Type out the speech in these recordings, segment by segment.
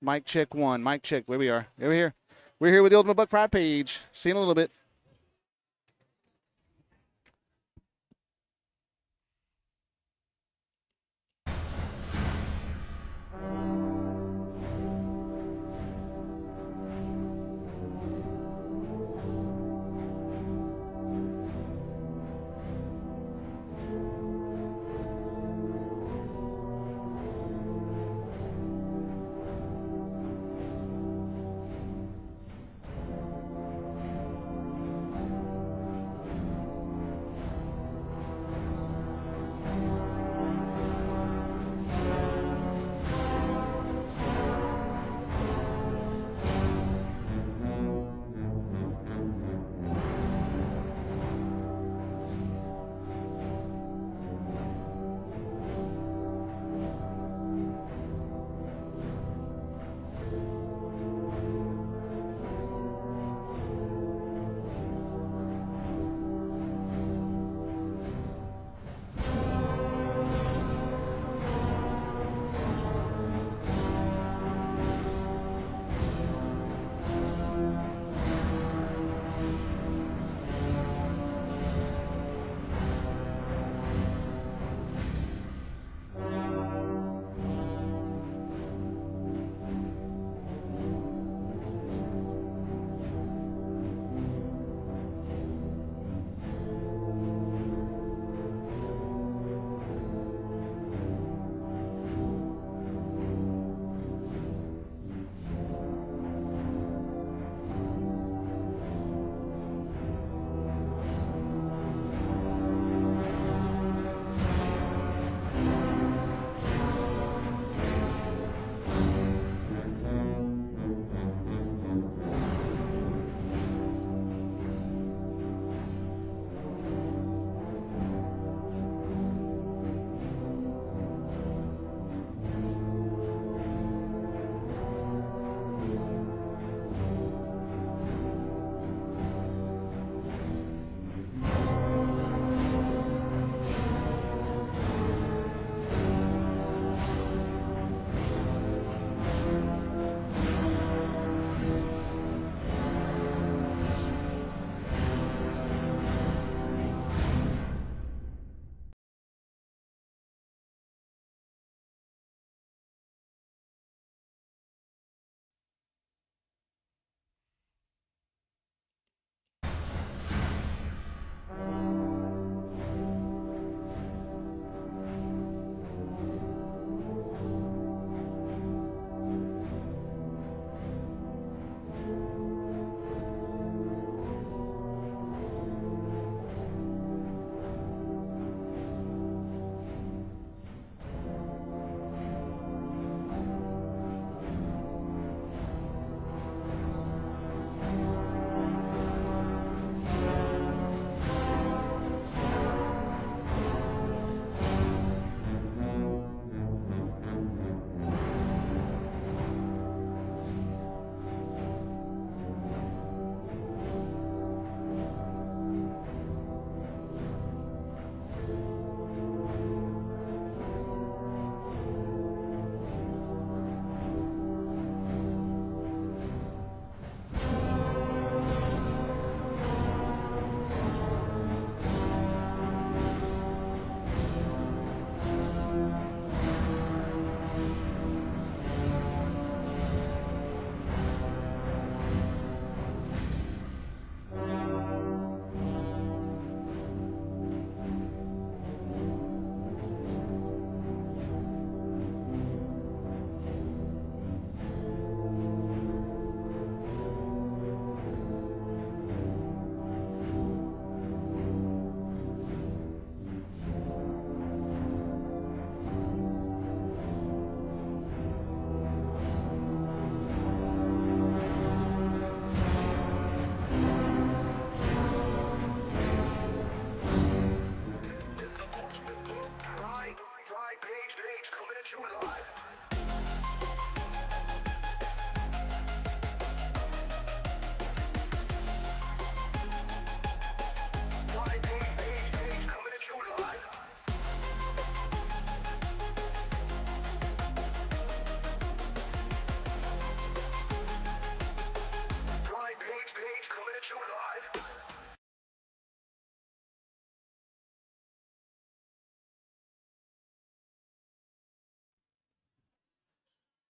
Mic check one. Mic check. Where we are. We're here. We're here with the Ultimate Buck Pride page. See you in a little bit.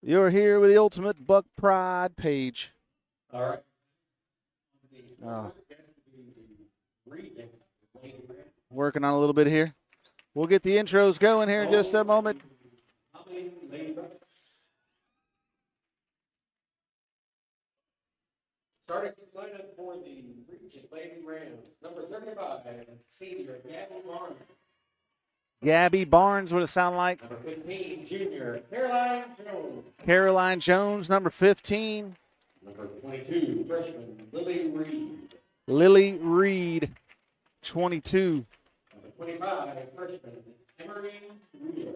You're here with the Ultimate Buck Pride page. All right. Working on a little bit here. We'll get the intros going here in just a moment. Starting lineup for the Regent Lady Rams, number 35, senior Gabby Barnes. Gabby Barnes, what it sound like? Number 15, junior Caroline Jones. Caroline Jones, number 15. Number 22, freshman Lily Reed. Lily Reed, 22. Number 25, freshman Emery Wheeler.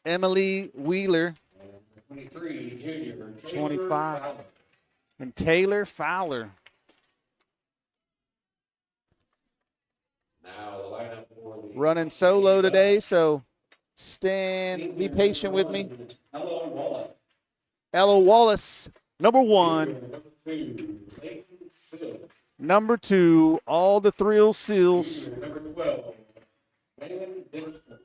Emily Wheeler. And number 23, junior 25. Fowler. And Taylor Fowler. Now the lineup for the Running solo today, so be patient with me. Ella Wallace. Ella Wallace, number 1. Number 2, Leighton Sill. Number 2, all the thrill seals. Number 12, Malin Dixon.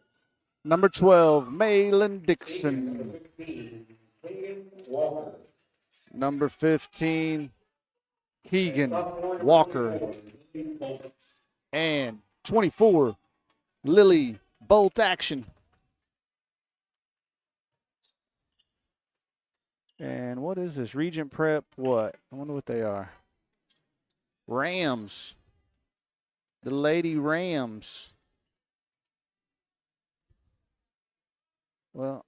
Number 12, Malin Dixon. Number 15, Keegan Walker. Number 15, Keegan Walker. And 24, Lily Bolt Action. And what is this? Regent Prep what? I wonder what they are. Rams. The Lady Rams. Well,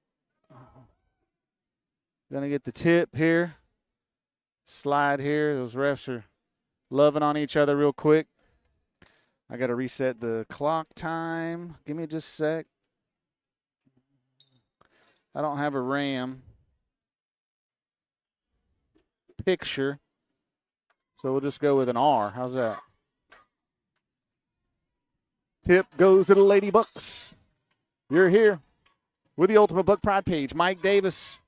gonna get the tip here. Slide here. Those refs are loving on each other real quick. I got to reset the clock time. Give me just a sec. I don't have a RAM picture, so we'll just go with an R. How's that? Tip goes to the Lady Bucks. You're here with the Ultimate Buck Pride page. Mike Davis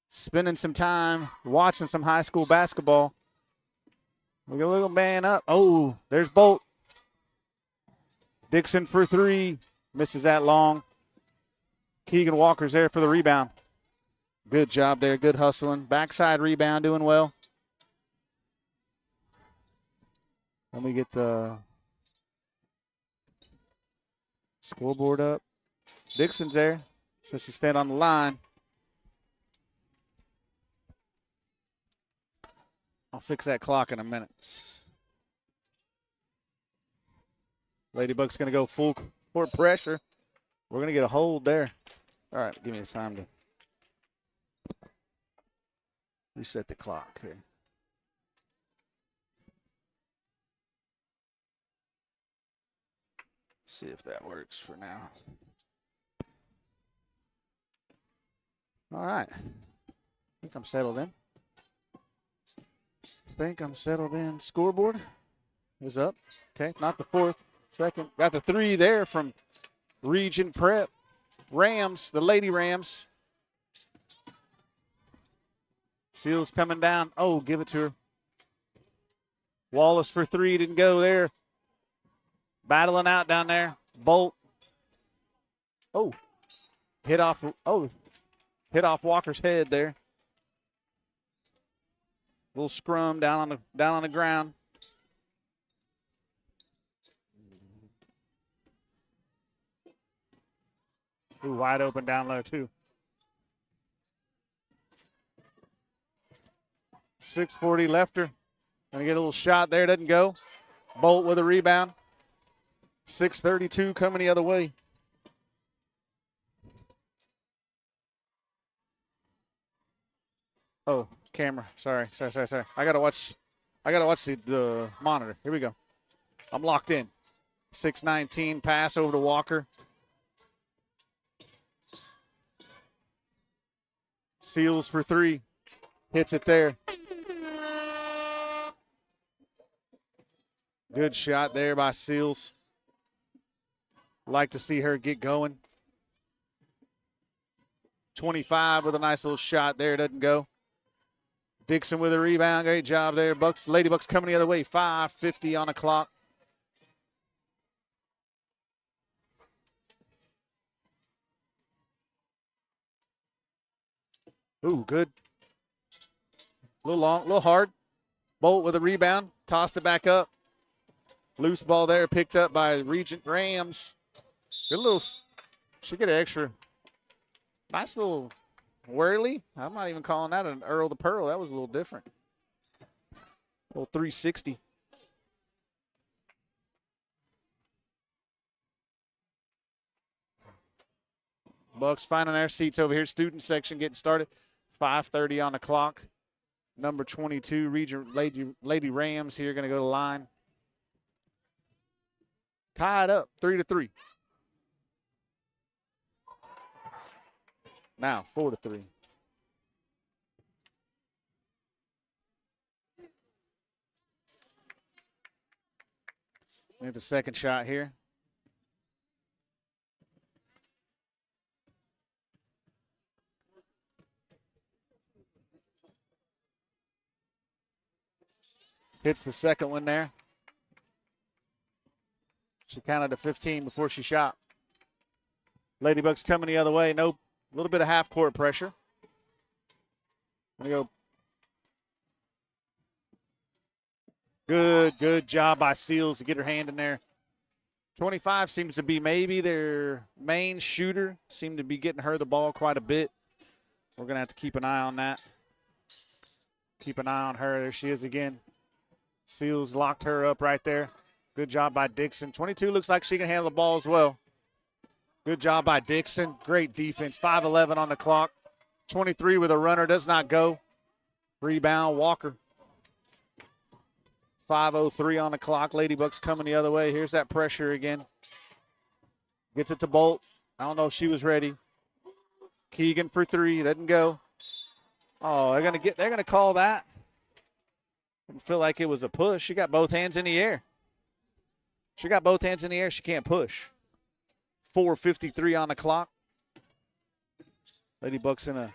spending some time watching some high school basketball. We got a little man up. Oh, there's Bolt. Dixon for 3. Misses that long. Keegan Walker's there for the rebound. Good job there. Good hustling. Backside rebound doing well. Let me get the scoreboard up. Dixon's there. So she stayed on the line. I'll fix that clock in a minute. Ladybug's going to go full court pressure. We're going to get a hold there. All right, give me time to reset the clock here. See if that works for now. All right. I think I'm settled in. Scoreboard is up. Okay, not the 4th. Second. Got the 3 there from Regent Prep. Rams, the Lady Rams. Seals coming down. Oh, give it to her. Wallace for 3. Didn't go there. Battling out down there. Bolt. Oh. Hit off Walker's head there. Little scrum down on the ground. Ooh, wide open down low too. 6:40 left her. Gonna get a little shot there. Doesn't go. Bolt with a rebound. 6:32 coming the other way. Oh, camera. Sorry. I gotta watch the monitor. Here we go. I'm locked in. 6:19 pass over to Walker. Seals for 3. Hits it there. Good shot there by Seals. Like to see her get going. 25 with a nice little shot there. Doesn't go. Dixon with a rebound. Great job there. Lady Bucks coming the other way. 5:50 on the clock. Ooh, good. A little long, a little hard. Bolt with a rebound. Tossed it back up. Loose ball there, picked up by Regent Rams. Good little, she get an extra. Nice little whirly. I'm not even calling that an Earl to Pearl. That was a little different. A little 360. Bucks finding their seats over here. Student section getting started. 5:30 on the clock. Number 22, Regent Lady Rams here going to go to the line. Tied up 3-3. Now 4-3. Need the second shot here. Hits the second one there. She counted to 15 before she shot. Ladybugs coming the other way. No, a little bit of half court pressure. Gonna go. Good job by Seals to get her hand in there. 25 seems to be maybe their main shooter. Seemed to be getting her the ball quite a bit. We're gonna have to keep an eye on that. Keep an eye on her. There she is again. Seals locked her up right there. Good job by Dixon. 22 looks like she can handle the ball as well. Good job by Dixon. Great defense. 5:11 on the clock. 23 with a runner. Does not go. Rebound, Walker. 5:03 on the clock. Ladybugs coming the other way. Here's that pressure again. Gets it to Bolt. I don't know if she was ready. Keegan for three. Doesn't go. Oh, they're gonna call that. Didn't feel like it was a push. She got both hands in the air. She got both hands in the air. She can't push. 4:53 on the clock. Ladybugs in a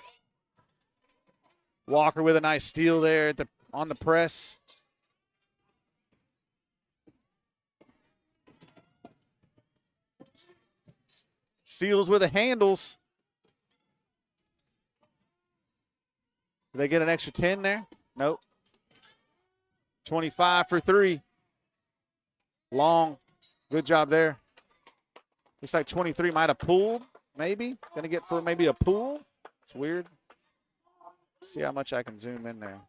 Walker with a nice steal there on the press. Seals with the handles. Do they get an extra 10 there? Nope. 25 for three. Long. Good job there. Looks like 23 might have pulled, maybe. Going to get for maybe a pull. It's weird. See how much I can zoom in there.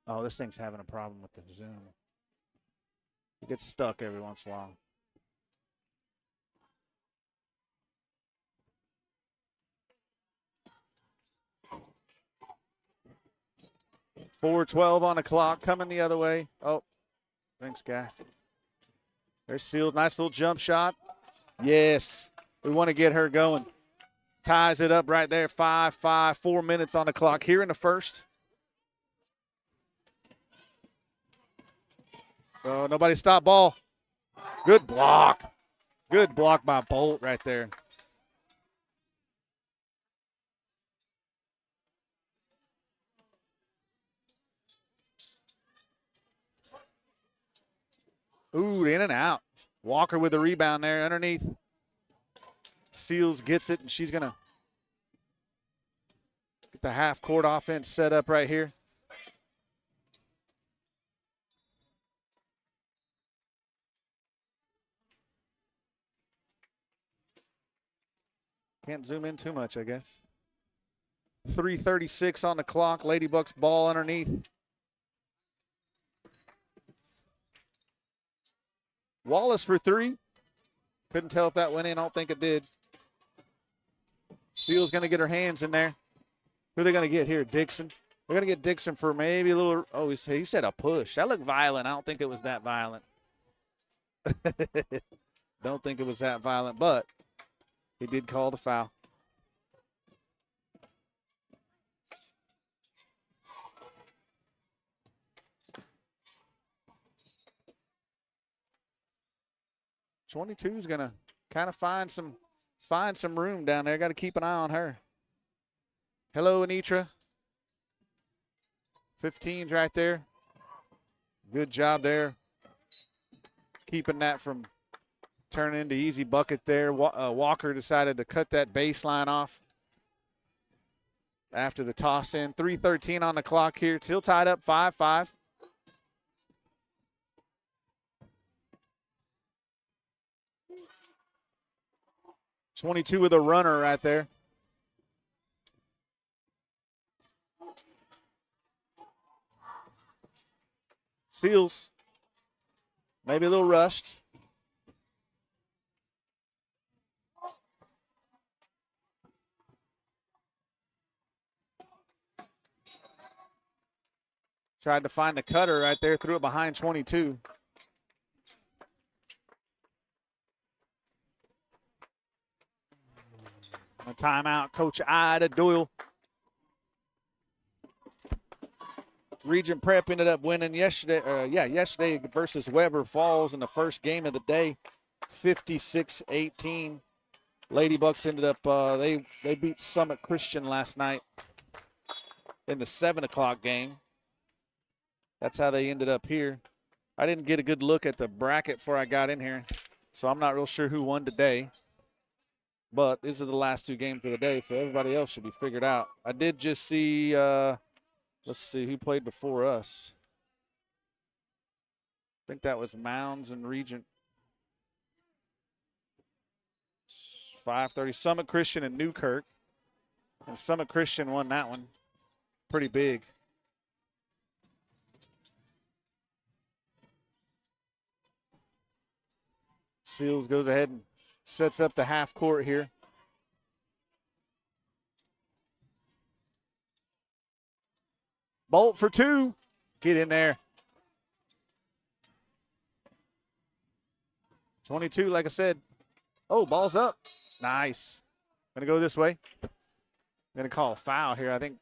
Oh, this thing's having a problem with the zoom. It gets stuck every once in a while. .412 on the clock, coming the other way. Oh, thanks, guy. There's Sealed. Nice little jump shot. Yes, we want to get her going. Ties it up right there. 5-5, 4 minutes on the clock here in the first. Oh, nobody stop ball. Good block. Good block by Bolt right there. Ooh, in and out. Walker with the rebound there underneath. Seals gets it, and she's going to get the half-court offense set up right here. Can't zoom in too much, I guess. 3:36 on the clock. Ladybugs ball underneath. Wallace for three. Couldn't tell if that went in. I don't think it did. Seal's going to get her hands in there. Who are they going to get here? Dixon. They're going to get Dixon for maybe a little. Oh, he said a push. That looked violent. I don't think it was that violent. Don't think it was that violent, but he did call the foul. .22 is going to kind of find some room down there. Got to keep an eye on her. Hello, Anitra. 15's right there. Good job there. Keeping that from turning into easy bucket there. Walker decided to cut that baseline off. after the toss in. 3:13 on the clock here. Still tied up 5-5. .22 with a runner right there. Seals, maybe a little rushed. Tried to find the cutter right there, threw it behind 22. A timeout, Coach Ida Doyle. Regent Prep ended up winning yesterday versus Weber Falls in the first game of the day, 56-18. Lady Bucks ended up, they beat Summit Christian last night in the 7 o'clock game. That's how they ended up here. I didn't get a good look at the bracket before I got in here, so I'm not real sure who won today. But these are the last 2 games of the day, so everybody else should be figured out. I did just see, let's see, who played before us. I think that was Mounds and Regent. 5:30, Summit Christian and Newkirk. And Summit Christian won that one. Pretty big. Seals goes ahead and sets up the half court here. Bolt for 2. Get in there. 22, like I said. Oh, ball's up. Nice. Gonna go this way. Gonna call a foul here. I think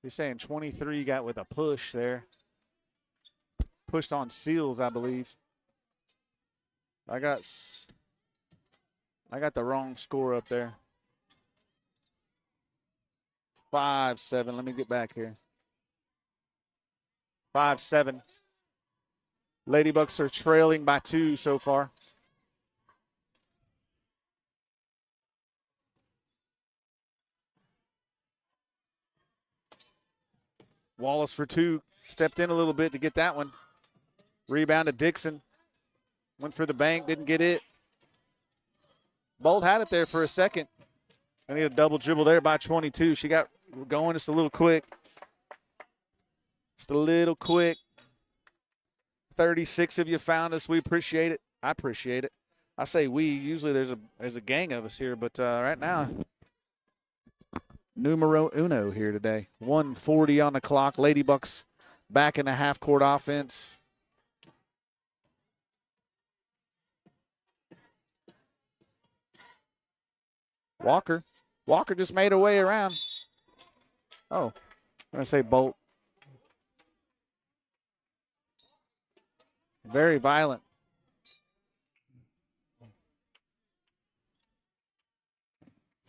he's saying 23 got with a push there. Pushed on Seals, I believe. I got the wrong score up there. 5-7. Let me get back here. 5-7. Lady Bucks are trailing by 2 so far. Wallace for 2. Stepped in a little bit to get that one. Rebound to Dixon. Went for the bank, didn't get it. Bolt had it there for a second. I need a double dribble there by 22. She got going just a little quick. Just a little quick. 36 of you found us. We appreciate it. I appreciate it. I say we. Usually there's a gang of us here, but right now, numero uno here today. 1:40 on the clock. Lady Bucks back in the half-court offense. Walker just made her way around. Oh, I'm going to say Bolt. Very violent.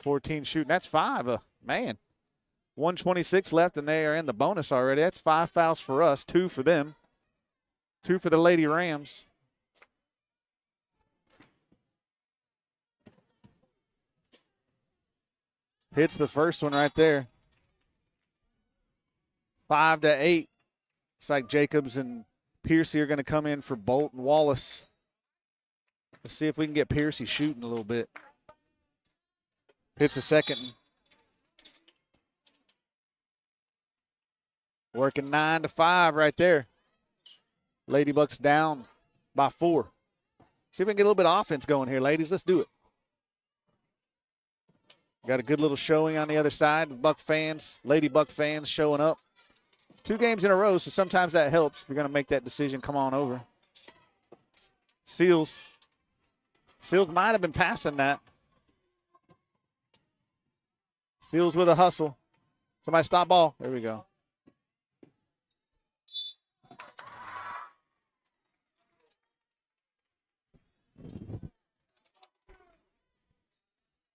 .14 shooting. That's 5. Man, 1:26 left, and they are in the bonus already. That's 5 fouls for us, 2 for them. 2 for the Lady Rams. Hits the first one right there. 5-8. Looks like Jacobs and Piercy are going to come in for Bolt and Wallace. Let's see if we can get Piercy shooting a little bit. Hits the second. Working 9-5 right there. Lady Bucks down by 4. See if we can get a little bit of offense going here, ladies. Let's do it. Got a good little showing on the other side. Buck fans, Lady Buck fans showing up. 2 games in a row, so sometimes that helps. If you're going to make that decision, come on over. Seals might have been passing that. Seals with a hustle. Somebody stop ball. There we go.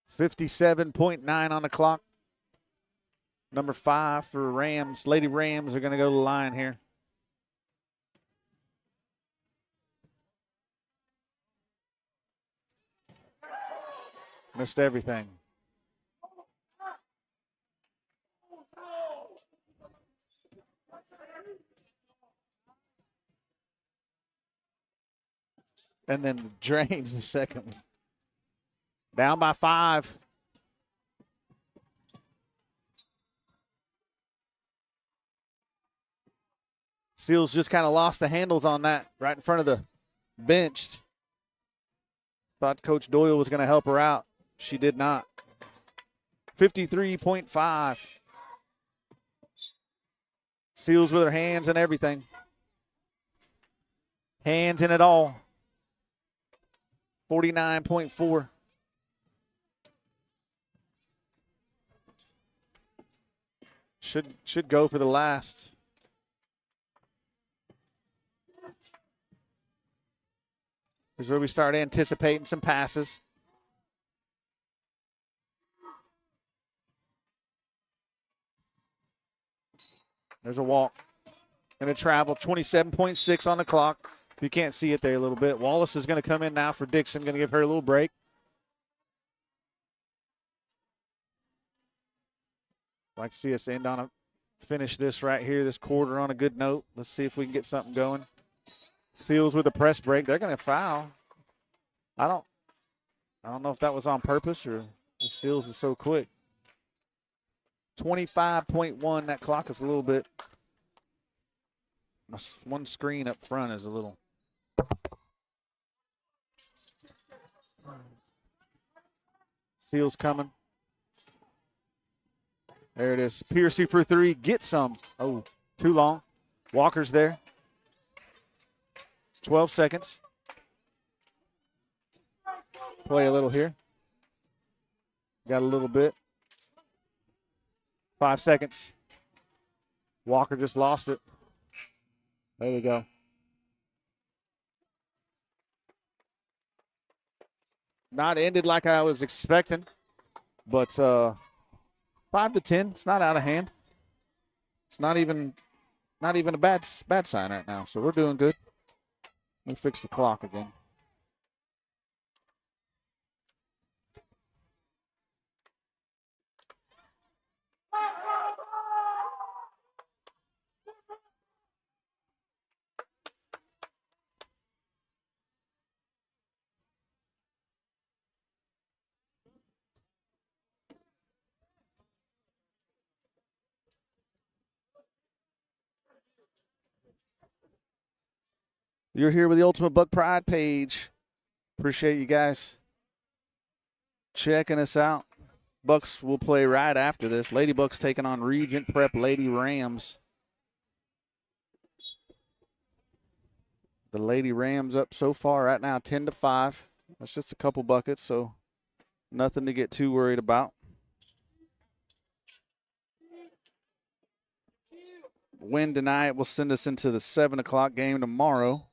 .59 on the clock. Number 5 for Rams. Lady Rams are going to go to the line here. Missed everything. and then drains the second one. Down by 5. Seals just kind of lost the handles on that right in front of the bench. Thought Coach Doyle was going to help her out. She did not. 53.5. Seals with her hands and everything. Hands in it all. 49.4. Should go for the last. Here's where we start anticipating some passes. There's a walk and a travel. 27.6 on the clock. You can't see it there a little bit. Wallace is going to come in now for Dixon. Going to give her a little break. Like to see us finish this right here, this quarter on a good note. Let's see if we can get something going. Seals with a press break. They're going to foul. I don't know if that was on purpose or the Seals is so quick. 25.1. That clock is a little bit. One screen up front is a little. Seals coming. There it is. Piercy for 3. Get some. Oh, too long. Walker's there. 12 seconds. Play a little here. Got a little bit. 5 seconds. Walker just lost it. There we go. Not ended like I was expecting, but 5 to 10. It's not out of hand. It's not even a bad sign right now. So we're doing good. We'll fix the clock again. You're here with the Ultimate Buck Pride page. Appreciate you guys checking us out. Bucks will play right after this. Lady Bucks taking on Regent Prep Lady Rams. The Lady Rams up so far right now 10-5. That's just a couple buckets, so nothing to get too worried about. Win tonight will send us into the 7 o'clock game tomorrow.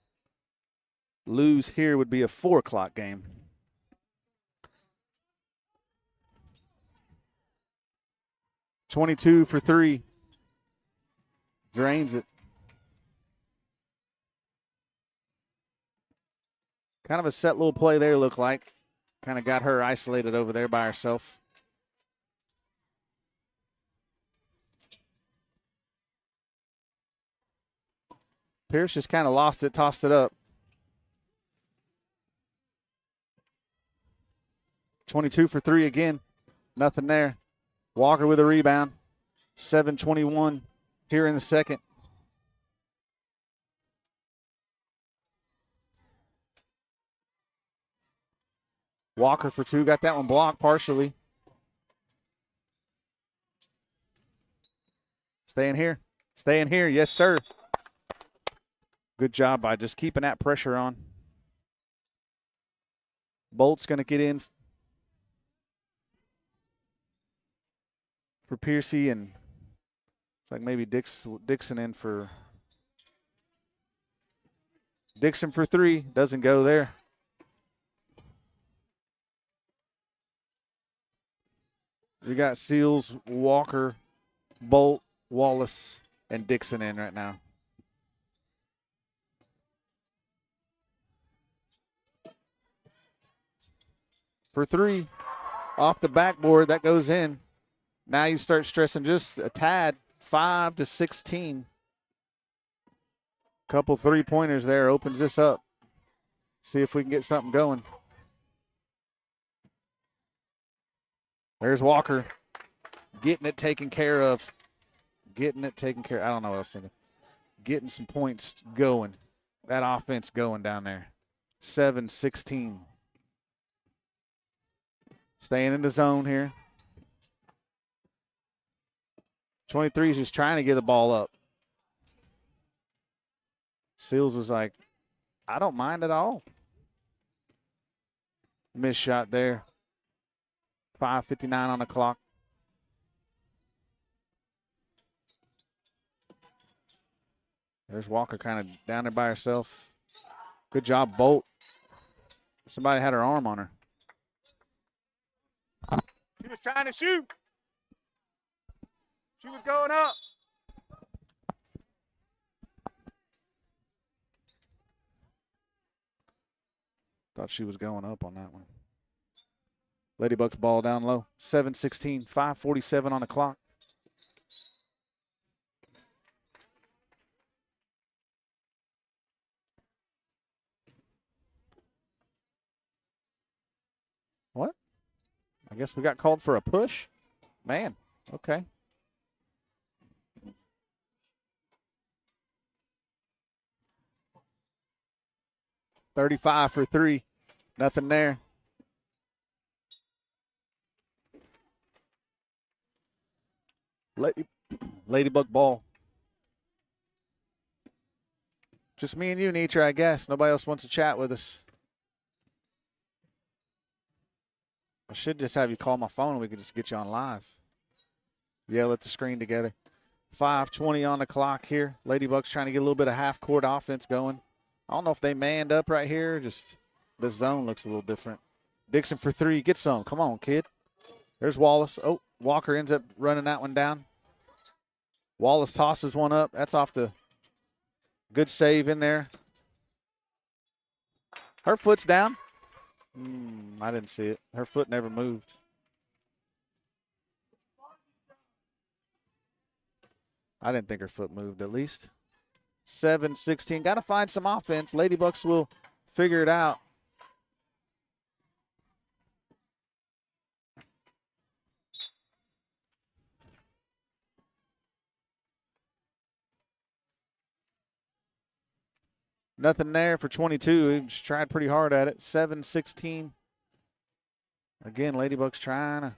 Lose here would be a 4 o'clock game. .22 for 3. Drains it. Kind of a set little play there, looked like. Kind of got her isolated over there by herself. Pierce just kind of lost it, tossed it up. 22 for 3 again. Nothing there. Walker with a rebound. 7:21 here in the second. Walker for 2. Got that one blocked partially. Staying here. Staying here. Yes, sir. Good job by just keeping that pressure on. Bolt's going to get in for Piercy, and it's like maybe Dixon in for Dixon for 3. Doesn't go there. We got Seals, Walker, Bolt, Wallace, and Dixon in right now. For 3, off the backboard, that goes in. Now you start stressing just a tad, 5 to 16. Couple 3-pointers there opens this up. See if we can get something going. There's Walker getting it taken care of. Getting it taken care of. I don't know what I was thinking. Getting some points going. That offense going down there. 7-16. Staying in the zone here. 23 is just trying to get the ball up. Seals was like, I don't mind at all. Missed shot there. 5:59 on the clock. There's Walker kind of down there by herself. Good job, Bolt. Somebody had her arm on her. She was trying to shoot. She was going up. Thought she was going up on that one. Ladybucks ball down low. 7-16, 5:47 on the clock. What? I guess we got called for a push? Man, okay. .35 for 3. Nothing there. Ladybug ball. Just me and you, Nitra, I guess. Nobody else wants to chat with us. I should just have you call my phone and we could just get you on live. Yell at the screen together. 5:20 on the clock here. Ladybugs trying to get a little bit of half-court offense going. I don't know if they manned up right here. Just the zone looks a little different. Dixon for 3. Get some. Come on, kid. There's Wallace. Oh, Walker ends up running that one down. Wallace tosses one up. That's off the good save in there. Her foot's down. I didn't see it. Her foot never moved. I didn't think her foot moved at least. 7-16. Got to find some offense. Ladybucks will figure it out. Nothing there for 22. He's tried pretty hard at it. 7-16. Again, Ladybucks trying to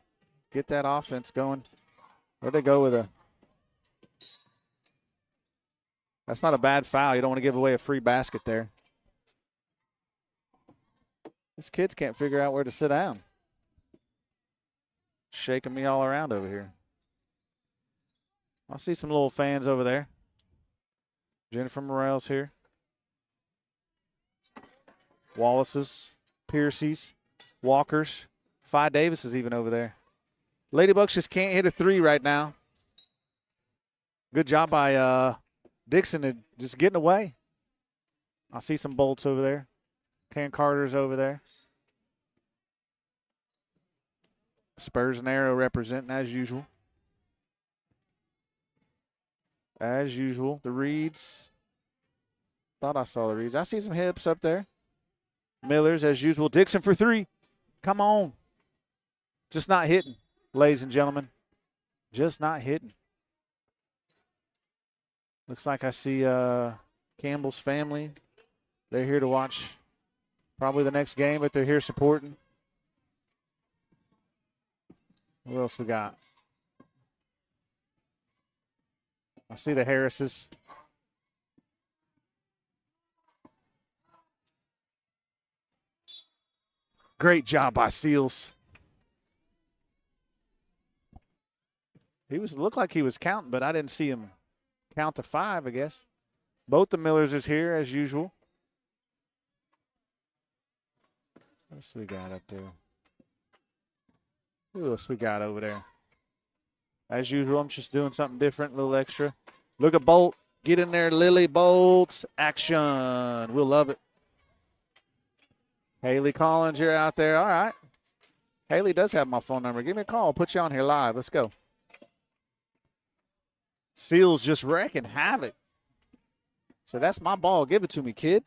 get that offense going. Where'd they go with a... That's not a bad foul. You don't want to give away a free basket there. These kids can't figure out where to sit down. Shaking me all around over here. I see some little fans over there. Jennifer Morel's here. Wallace's, Piercy's, Walker's. Phi Davis is even over there. Ladybucks just can't hit a 3 right now. Good job by Dixon at just getting away. I see some Bolts over there. Ken Carter's over there. Spurs and Arrow representing as usual. As usual. The Reeds. Thought I saw the Reeds. I see some hips up there. Millers as usual. Dixon for 3. Come on. Just not hitting, ladies and gentlemen. Just not hitting. Looks like I see Campbell's family. They're here to watch probably the next game, but they're here supporting. What else we got? I see the Harrises. Great job by Seals. Looked like he was counting, but I didn't see him count to 5, I guess. Both the Millers is here as usual. What else we got up there? Who else we got over there? As usual, I'm just doing something different, a little extra. Look at Bolt. Get in there, Lily Bolt. Action. We'll love it. Haley Collins, you're out there. All right. Haley does have my phone number. Give me a call. I'll put you on here live. Let's go. Seals just wrecking havoc. So that's my ball. Give it to me, kid.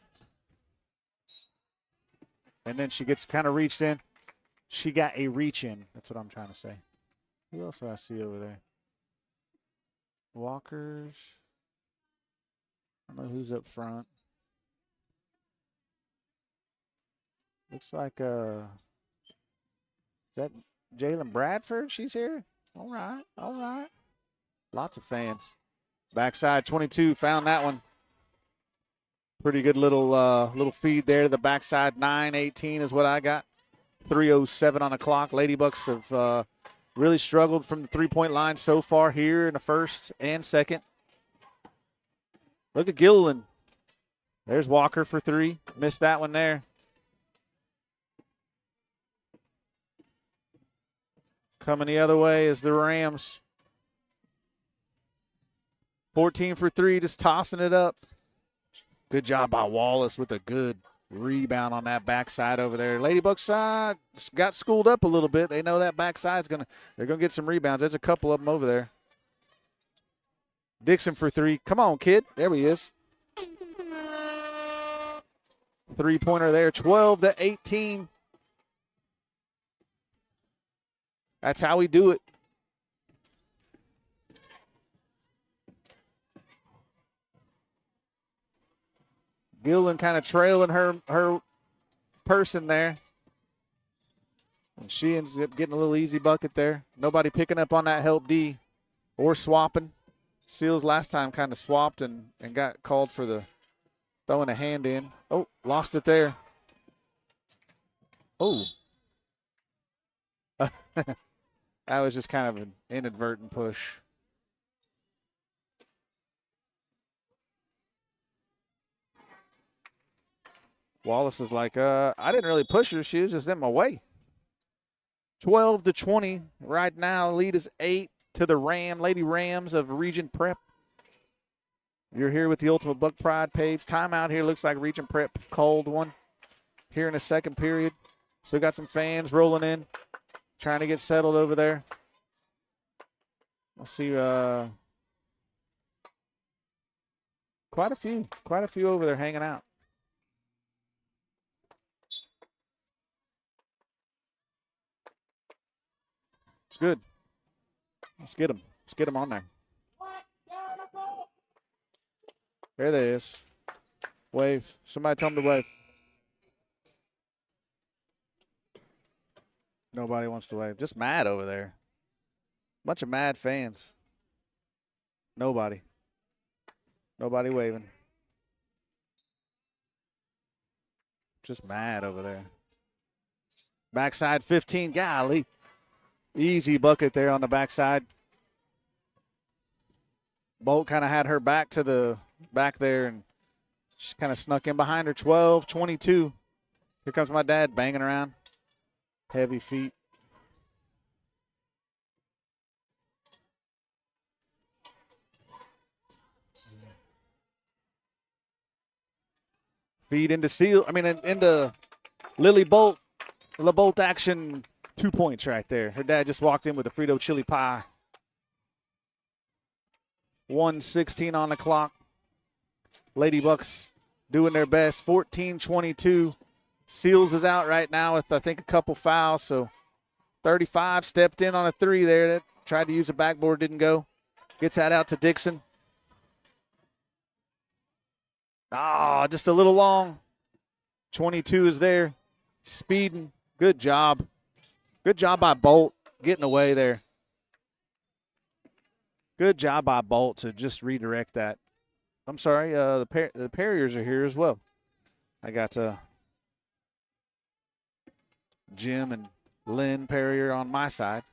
And then she gets kind of reached in. She got a reach in. That's what I'm trying to say. Who else do I see over there? Walkers. I don't know who's up front. Looks like is that Jalen Bradford? She's here. All right, all right. Lots of fans. Backside 22 found that one. Pretty good little feed there to the backside. 9:18 is what I got. 3:07 on the clock. Ladybucks have really struggled from the three-point line so far here in the first and second. Look at Gilliland. There's Walker for three. Missed that one there. Coming the other way is the Rams. 14 for three, just tossing it up. Good job by Wallace with a good rebound on that backside over there. Ladybucks side got schooled up a little bit. They know that backside's they're gonna get some rebounds. There's a couple of them over there. Dixon for three. Come on, kid. There he is. Three-pointer there. 12-18. That's how we do it. Gillen kind of trailing her person there. And she ends up getting a little easy bucket there. Nobody picking up on that help D or swapping. Seals last time kind of swapped and got called for the throwing a hand in. Oh, lost it there. Oh. That was just kind of an inadvertent push. Wallace is like, I didn't really push her. She was just in my way. 12-20 right now. Lead is 8 to the Lady Rams of Regent Prep. You're here with the Ultimate Buck Pride page. Timeout here. Looks like Regent Prep called one here in the second period. Still got some fans rolling in, trying to get settled over there. Let's see. Quite a few over there hanging out. It's good. Let's get them. Let's get them on there. There they is. Wave. Somebody tell them to wave. Nobody wants to wave. Just mad over there. Bunch of mad fans. Nobody. Nobody waving. Just mad over there. Backside 15. Golly. Easy bucket there on the backside. Bolt kind of had her back to the back there, and she kind of snuck in behind her. 12-22. Here comes my dad banging around. Heavy feet. Feed into into Lily Bolt. The Bolt action. 2 points right there. Her dad just walked in with a Frito chili pie. 1:16 on the clock. Ladybucks doing their best. 14-22. Seals is out right now with, I think, a couple fouls. So 35 stepped in on a three there. That tried to use a backboard, didn't go. Gets that out to Dixon. Just a little long. 22 is there. Speeding. Good job. Good job by Bolt getting away there. Good job by Bolt to just redirect that. I'm sorry, the Perriers are here as well. I got Jim and Lynn Perrier on my side.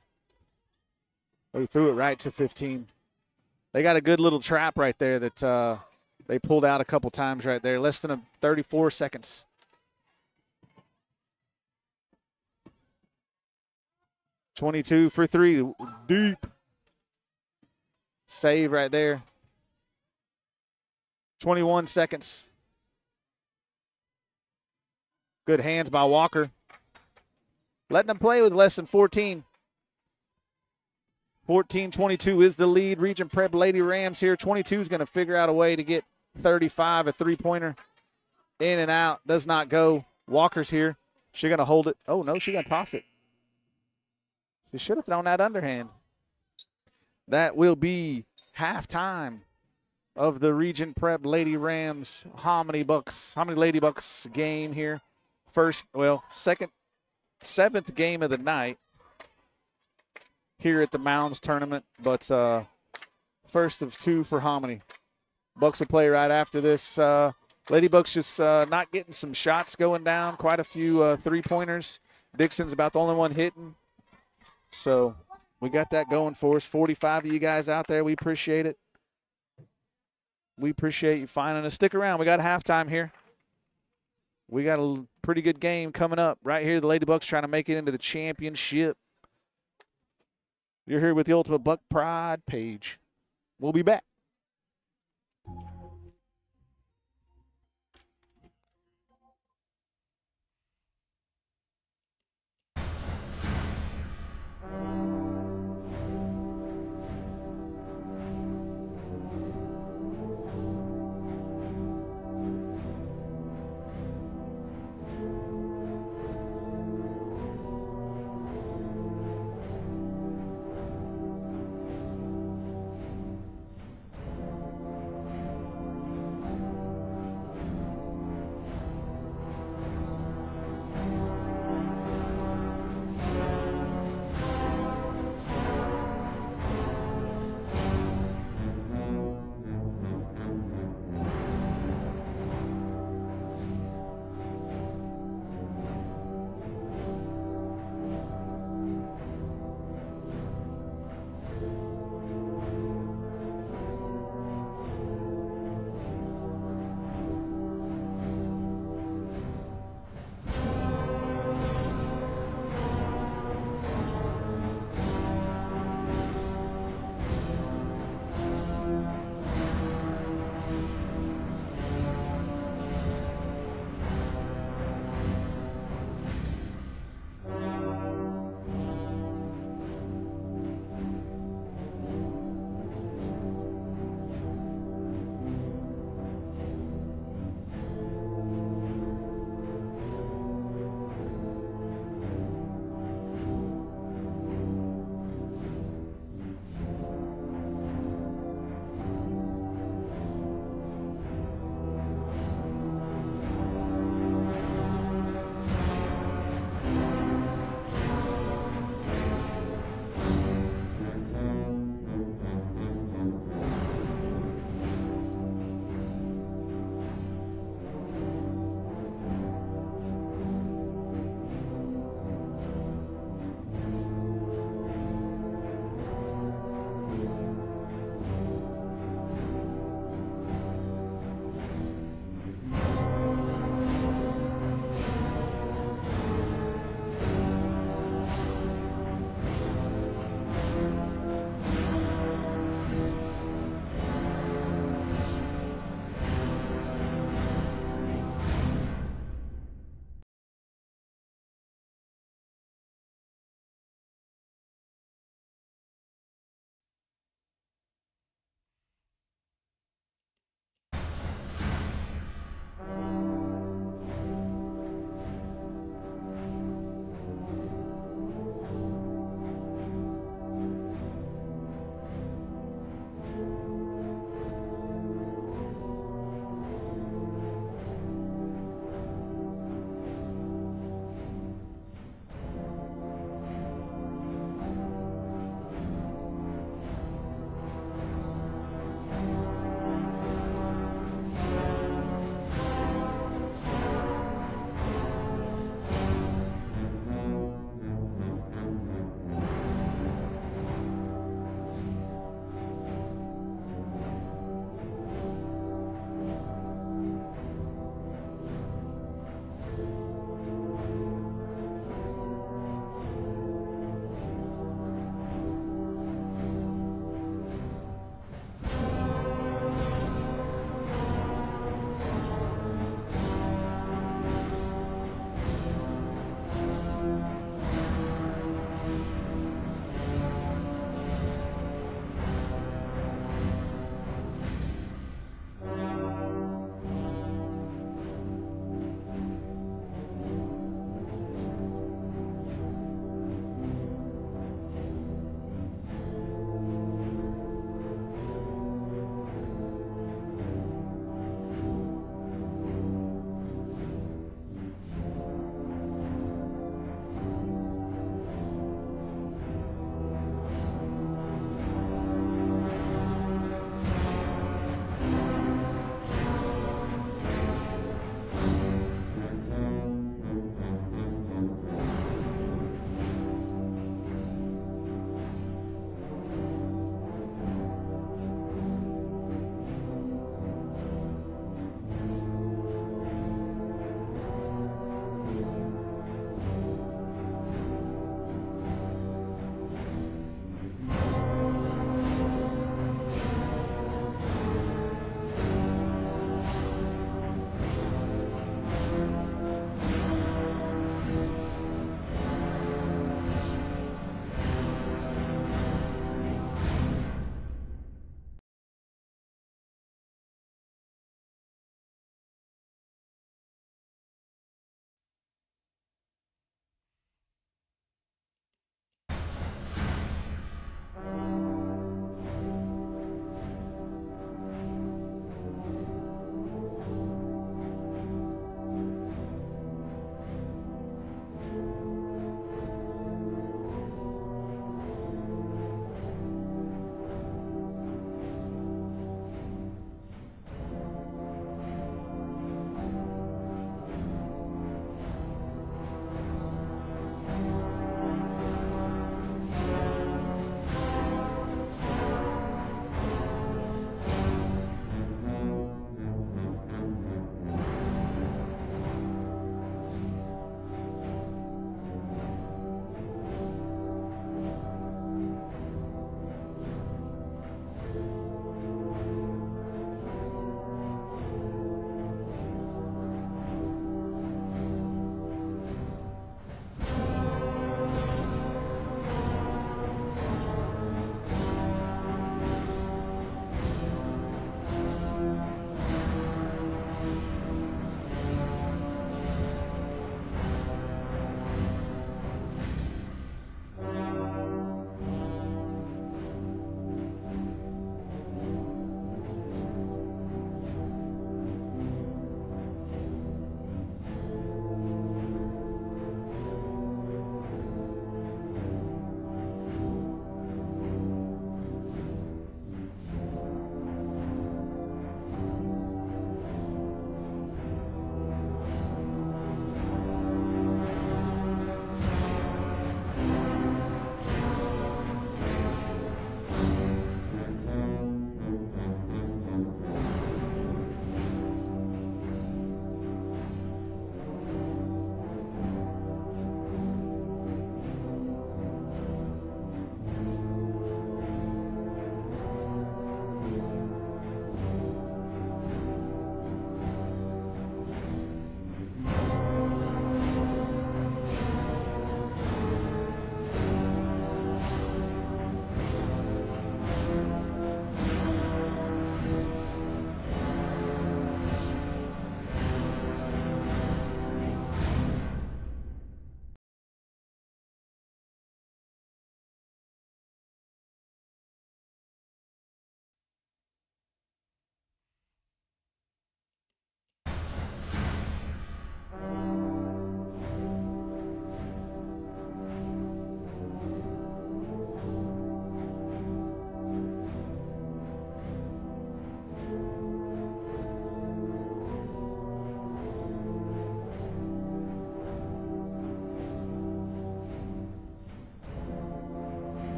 They threw it right to 15. They got a good little trap right there that they pulled out a couple times right there. Less than 34 seconds. .22 for three. Deep. Save right there. 21 seconds. Good hands by Walker. Letting them play with less than 14. 14-22 is the lead. Regent Prep Lady Rams here. 22 is going to figure out a way to get 35, a three-pointer. In and out. Does not go. Walker's here. She going to hold it. Oh, no, she going to toss it. She should have thrown that underhand. That will be halftime of the Regent Prep Lady Rams Hominy Lady Bucks game here. Seventh game of the night here at the Mounds Tournament, but first of two for Hominy. Bucks will play right after this. Lady Bucks just not getting some shots going down, quite a few three-pointers. Dixon's about the only one hitting. So we got that going for us. 45 of you guys out there, we appreciate it. We appreciate you finding us. Stick around. We got halftime here. We got a pretty good game coming up right here. The Lady Bucks trying to make it into the championship. You're here with the Ultimate Buck Pride page. We'll be back.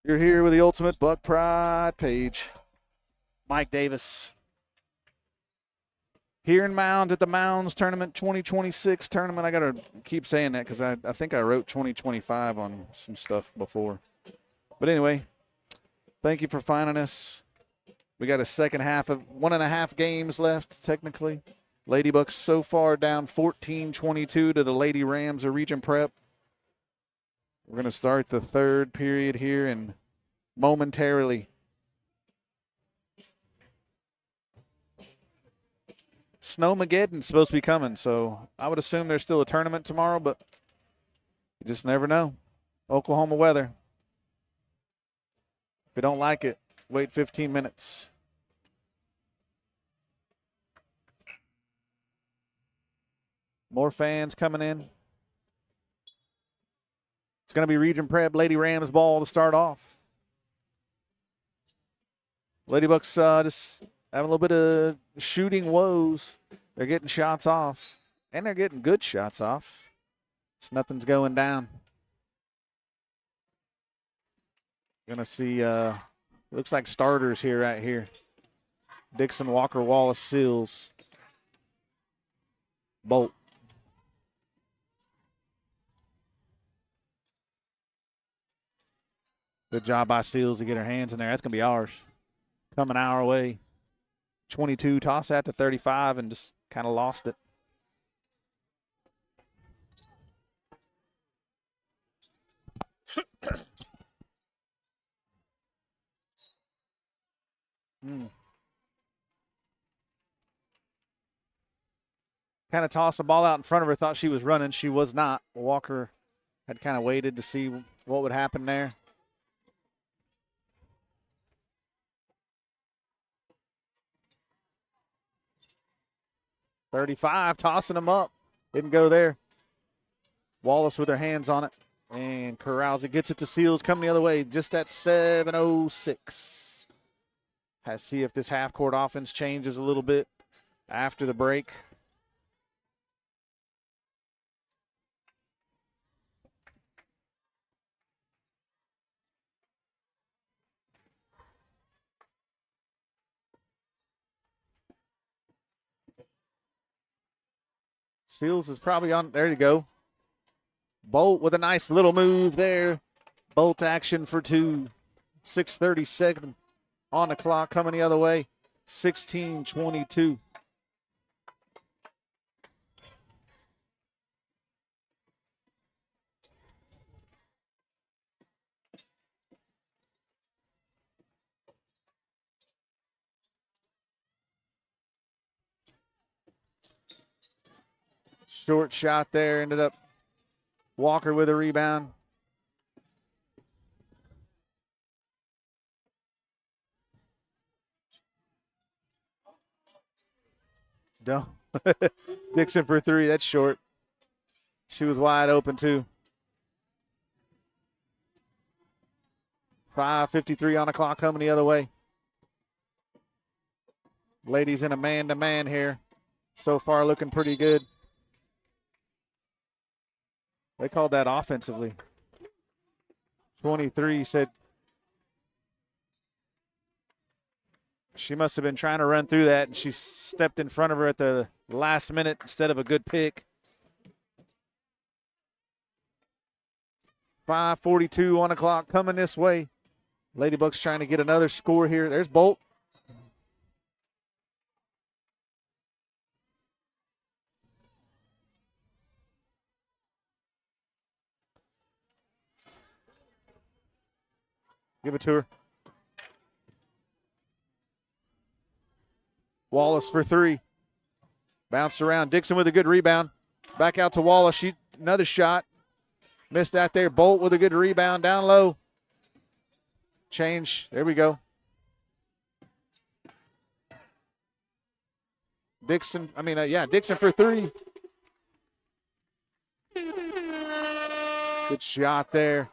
You're here with the Ultimate Buck Pride page. Mike Davis. Here in Mounds at the Mounds Tournament 2026 tournament. I got to keep saying that because I think I wrote 2025 on some stuff before. But anyway, thank you for finding us. We got a second half of 1.5 games left, technically. Ladybucks so far down 14-22 to the Lady Rams of Regent Prep. We're going to start the third period here and momentarily. Snowmageddon's supposed to be coming, so I would assume there's still a tournament tomorrow, but you just never know. Oklahoma weather. If you don't like it, wait 15 minutes. More fans coming in. It's going to be Regent Prep Lady Rams ball to start off. Ladybucks just having a little bit of shooting woes. They're getting shots off, and they're getting good shots off. So nothing's going down. Going to see, looks like starters here, right here. Dixon, Walker, Wallace, Seals, Bolt. Good job by Seals to get her hands in there. That's going to be ours. Coming our way. 22, toss that to 35 and just kind of lost it. Kind of tossed the ball out in front of her, thought she was running. She was not. Walker had kind of waited to see what would happen there. .35, tossing them up. Didn't go there. Wallace with her hands on it. And Carousey gets it to Seals, coming the other way, just at 7:06. Has to see if this half-court offense changes a little bit after the break. Seals is probably on. There you go. Bolt with a nice little move there. Bolt action for two. 6:37 on the clock, coming the other way. 16-22. Short shot there, ended up Walker with a rebound. Don't. Dixon for three, that's short. She was wide open too. 5:53 on the clock, coming the other way. Ladies in a man-to-man here. So far looking pretty good. They called that offensively. 23 said she must have been trying to run through that, and she stepped in front of her at the last minute instead of a good pick. 5:42 on the clock, coming this way. Ladybucks trying to get another score here. There's Bolt. Give it to her. Wallace for three. Bounced around. Dixon with a good rebound. Back out to Wallace. Another shot. Missed that there. Bolt with a good rebound down low. Change. There we go. Dixon for three. Good shot there.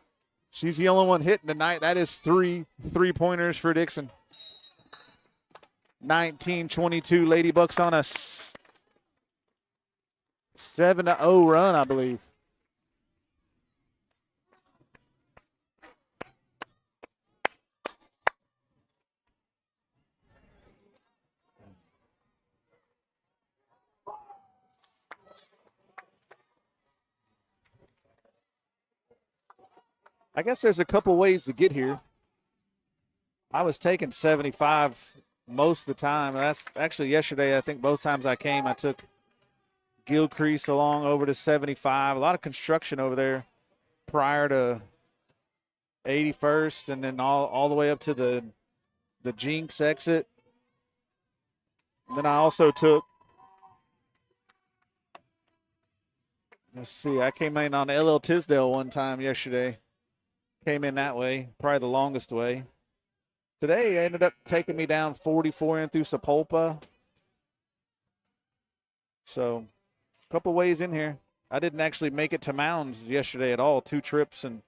She's the only one hitting tonight. That is three three-pointers for Dixon. 19-22, Ladybucks on a 7-0 run, I believe. I guess there's a couple ways to get here. I was taking 75 most of the time. That's actually yesterday. I think both times I came, I took Gilcrease along over to 75. A lot of construction over there prior to 81st, and then all the way up to the Jinx exit. And then I also took, let's see, I came in on LL Tisdale one time yesterday. Came in that way, probably the longest way. Today, I ended up taking me down 44 in through Sapulpa. So, a couple ways in here. I didn't actually make it to Mounds yesterday at all. 2 trips, and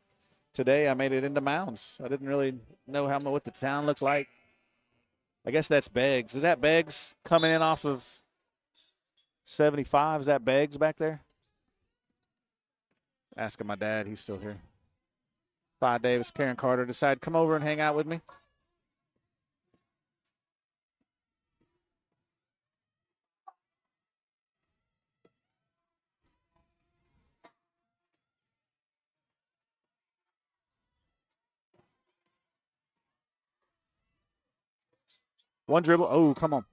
today I made it into Mounds. I didn't really know what the town looked like. I guess that's Beggs. Is that Beggs coming in off of 75? Is that Beggs back there? Asking my dad. He's still here. Phi Davis, Karen Carter decided come over and hang out with me. One dribble. Oh, come on.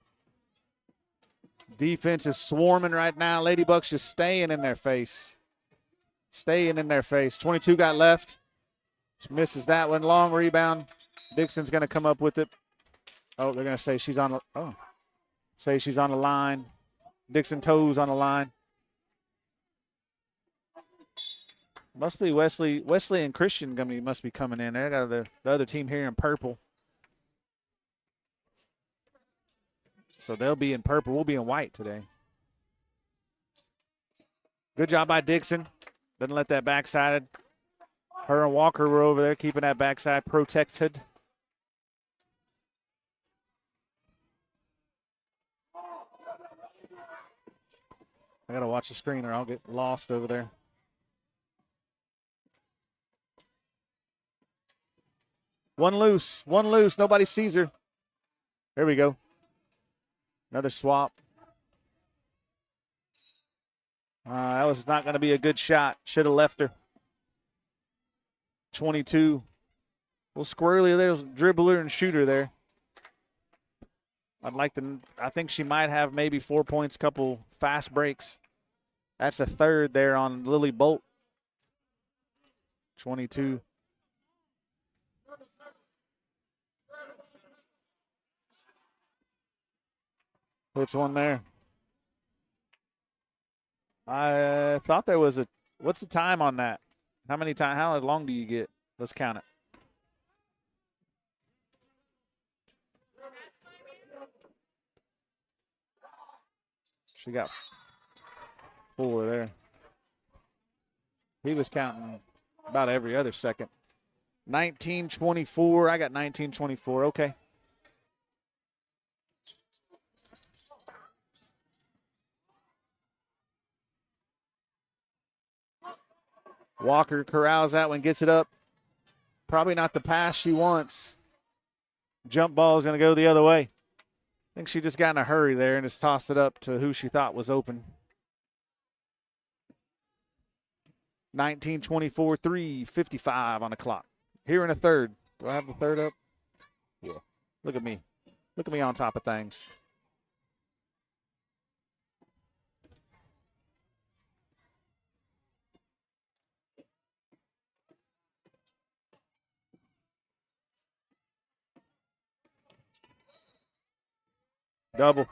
Defense is swarming right now. Ladybucks just staying in their face. Staying in their face. 22 got left. Just misses that one. Long rebound. Dixon's going to come up with it. Oh, they're going to say she's on the line. Dixon toes on the line. Must be Wesleyan Christian must be coming in there. Got the other team here in purple. So they'll be in purple. We'll be in white today. Good job by Dixon. Doesn't let that backside. Her and Walker were over there keeping that backside protected. I got to watch the screen or I'll get lost over there. One loose. Nobody sees her. There we go. Another swap. That was not going to be a good shot. Should have left her. 22. A little squirrely. There's dribbler and shooter there. I think she might have maybe 4 points, couple fast breaks. That's a third there on Lily Bolt. 22. Puts one there. I thought there was what's the time on that? How long do you get? Let's count it. She got 4 there. He was counting about every other second. 19-24. I got 19-24. Okay. Walker corrals that one, gets it up. Probably not the pass she wants. Jump ball is going to go the other way. I think she just got in a hurry there and just tossed it up to who she thought was open. 19-24, 3:55 on the clock. Here in a third. Do I have the third up? Yeah. Look at me. Look at me on top of things. Double.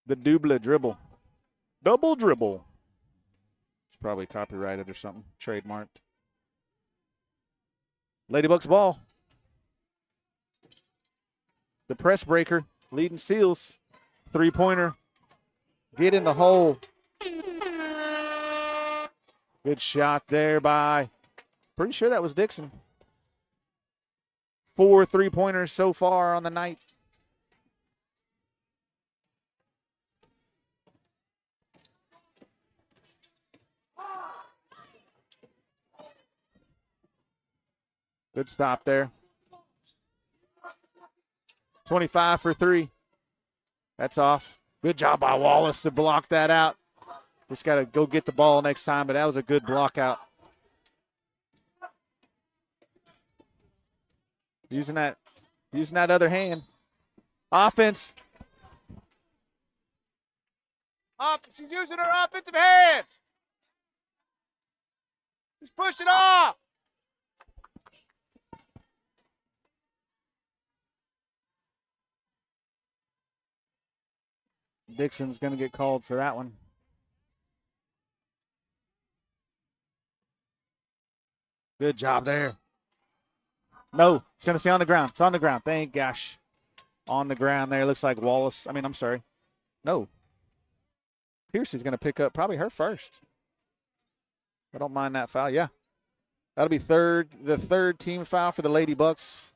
The double dribble. Double dribble. It's probably copyrighted or something. Trademarked. Ladybucks ball. The press breaker. Leading Seals. 3-pointer. Get in the hole. Good shot there by, pretty sure that was Dixon. 4 3-pointers so far on the night. Good stop there. 25 for 3. That's off. Good job by Wallace to block that out. Just got to go get the ball next time, but that was a good block out. Using that other hand. Offense. She's using her offensive hand. Just push it off. Dixon's going to get called for that one. Good job there. No, it's going to stay on the ground. It's on the ground. Thank gosh. On the ground there. Looks like Wallace. I'm sorry. No. Piercy's going to pick up probably her first. I don't mind that foul. Yeah. That'll be the third team foul for the Lady Bucks.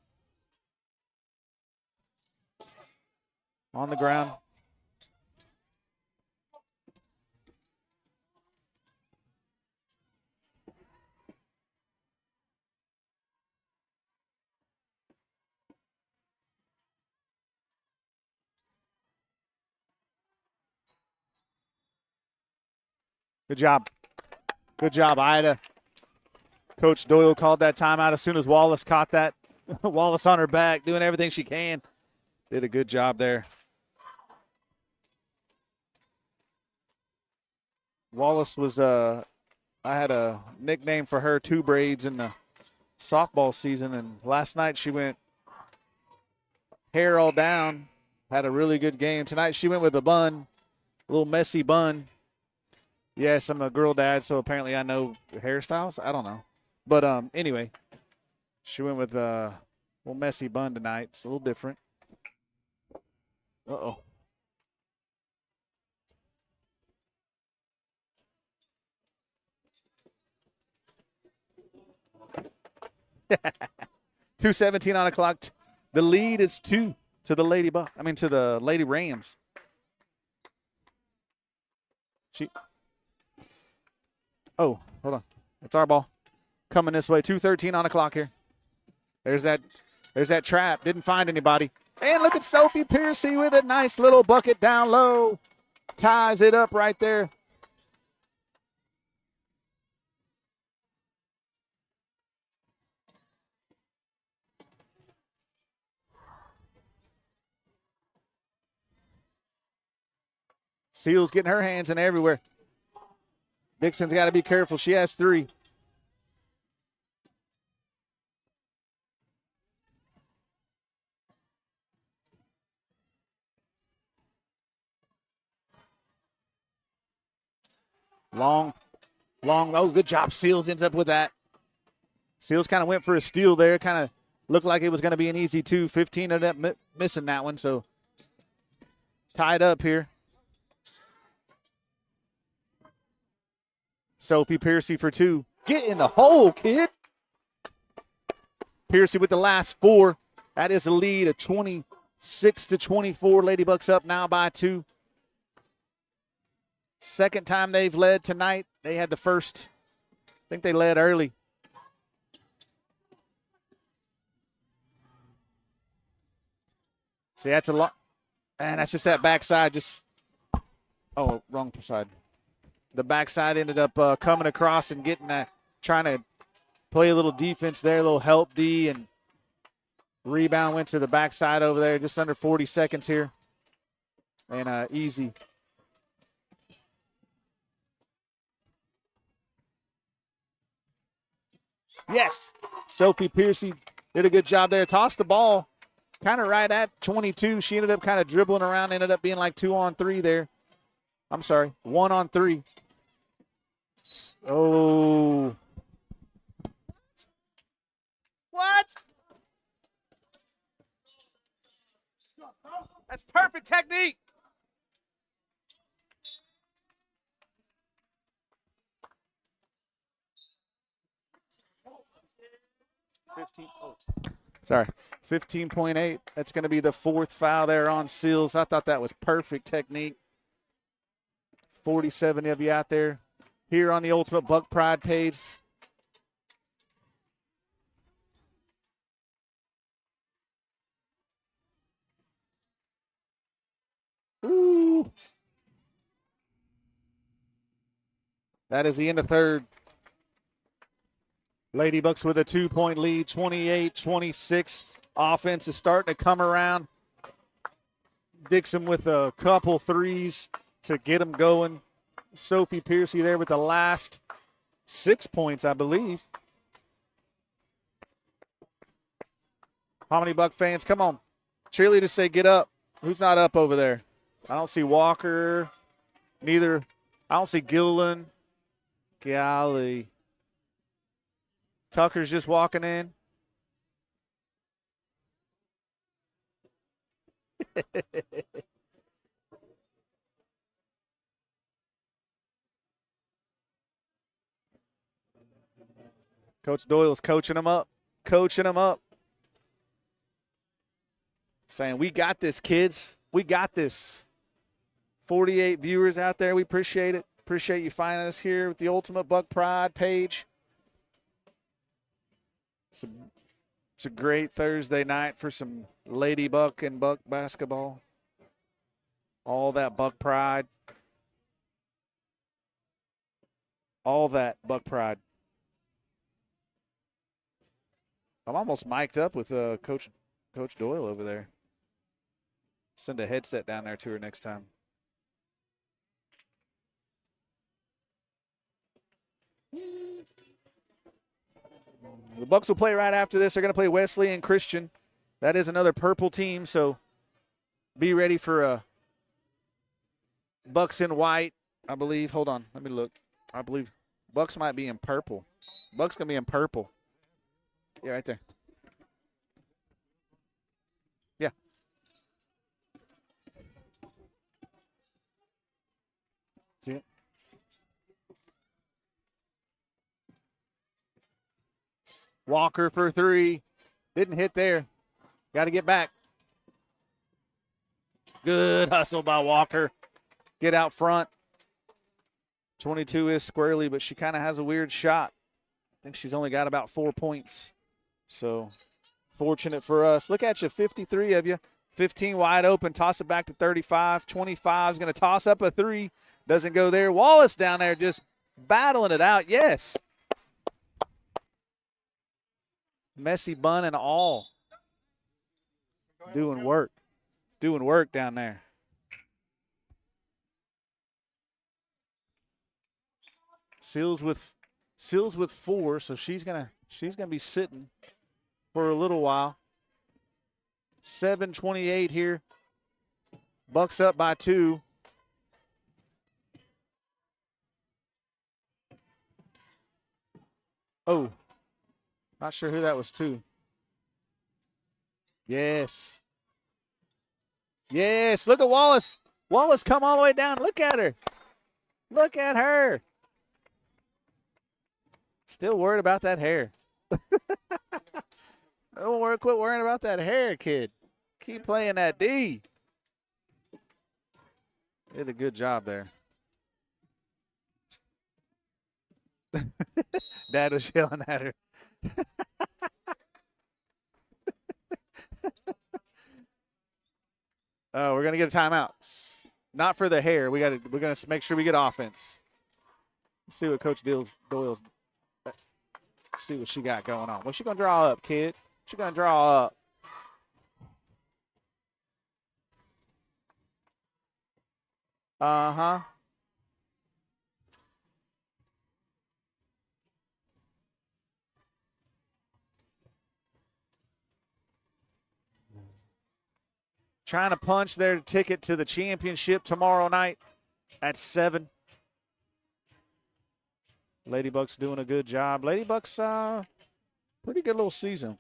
On the ground. Good job. Good job, Ida. Coach Doyle called that timeout as soon as Wallace caught that. Wallace on her back, doing everything she can. Did a good job there. Wallace was, I had a nickname for her, Two Braids, in the softball season, and last night she went hair all down, had a really good game. Tonight she went with a bun, a little messy bun. Yes, I'm a girl dad, so apparently I know hairstyles. I don't know. But anyway, she went with a little messy bun tonight. It's a little different. Uh-oh. $2:17 on the clock. The lead is 2 to the Lady Rams. Oh, hold on. It's our ball. Coming this way. 2:13 on the clock here. There's that trap. Didn't find anybody. And look at Sophie Piercy with a nice little bucket down low. Ties it up right there. Seals getting her hands in everywhere. Dixon's got to be careful. She has 3. Long. Oh, good job. Seals ends up with that. Seals kind of went for a steal there. Kind of looked like it was going to be an easy 2. 15 ended up missing that one, so tied up here. Sophie Piercy for 2. Get in the hole, kid. Piercy with the last 4. That is a lead of 26-24. Lady Bucks up now by 2. Second time they've led tonight. They had the first. I think they led early. See, that's a lot. And that's just that backside. Oh, wrong side. The backside ended up coming across and getting that, trying to play a little defense there, a little help D, and rebound went to the backside over there. Just under 40 seconds here. And easy. Yes, Sophie Piercy did a good job there. Tossed the ball kind of right at 22. She ended up kind of dribbling around, ended up being like 2-on-3 there. I'm sorry, 1-on-3. Oh. What? That's perfect technique. Sorry, 15.8. That's going to be the 4th foul there on Seals. I thought that was perfect technique. 47 of you out there here on the Ultimate Buck Pride page. Ooh. That is the end of third. Lady Bucks with a 2-point lead, 28-26. Offense is starting to come around. Dixon with a couple threes to get them going. Sophie Piercy there with the last 6 points, I believe. How many Buck fans? Come on. Cheerleaders say get up. Who's not up over there? I don't see Walker. Neither. I don't see Gilliland. Golly. Tucker's just walking in. Coach Doyle's coaching them up. Saying, we got this, kids. We got this. 48 viewers out there. We appreciate it. Appreciate you finding us here with the Ultimate Buck Pride page. It's a great Thursday night for some Lady Buck and Buck basketball. All that Buck Pride. All that Buck Pride. I'm almost mic'd up with Coach Doyle over there. Send a headset down there to her next time. The Bucks will play right after this. They're going to play Wesleyan Christian. That is another purple team, so be ready for Bucks in white, I believe. Hold on, let me look. I believe Bucks might be in purple. Bucks going to be in purple. Yeah, right there. Yeah. See it? Walker for three. Didn't hit there. Got to get back. Good hustle by Walker. Get out front. 22 is squarely, but she kind of has a weird shot. I think she's only got about 4 points. So fortunate for us. Look at you, 53 of you. 15 wide open. Toss it back to 35. 25 is going to toss up a three. Doesn't go there. Wallace down there just battling it out. Yes. Messy bun and all. Doing work. Doing work down there. Seals with 4, so she's gonna be sitting for a little while. 7:28 here. Bucks up by 2. Oh, not sure who that was to. Yes. Yes, look at Wallace. Wallace come all the way down. Look at her. Look at her. Still worried about that hair. Don't worry, quit worrying about that hair, kid. Keep playing that D. Did a good job there. Dad was yelling at her. Oh, we're gonna get a timeout. Not for the hair. We're gonna make sure we get offense. Let's see what Coach Doyle's. See what she got going on. What's she gonna draw up, kid? She gonna draw up. Uh-huh. Trying to punch their ticket to the championship tomorrow night at 7. Ladybucks doing a good job. Ladybucks, pretty good little season.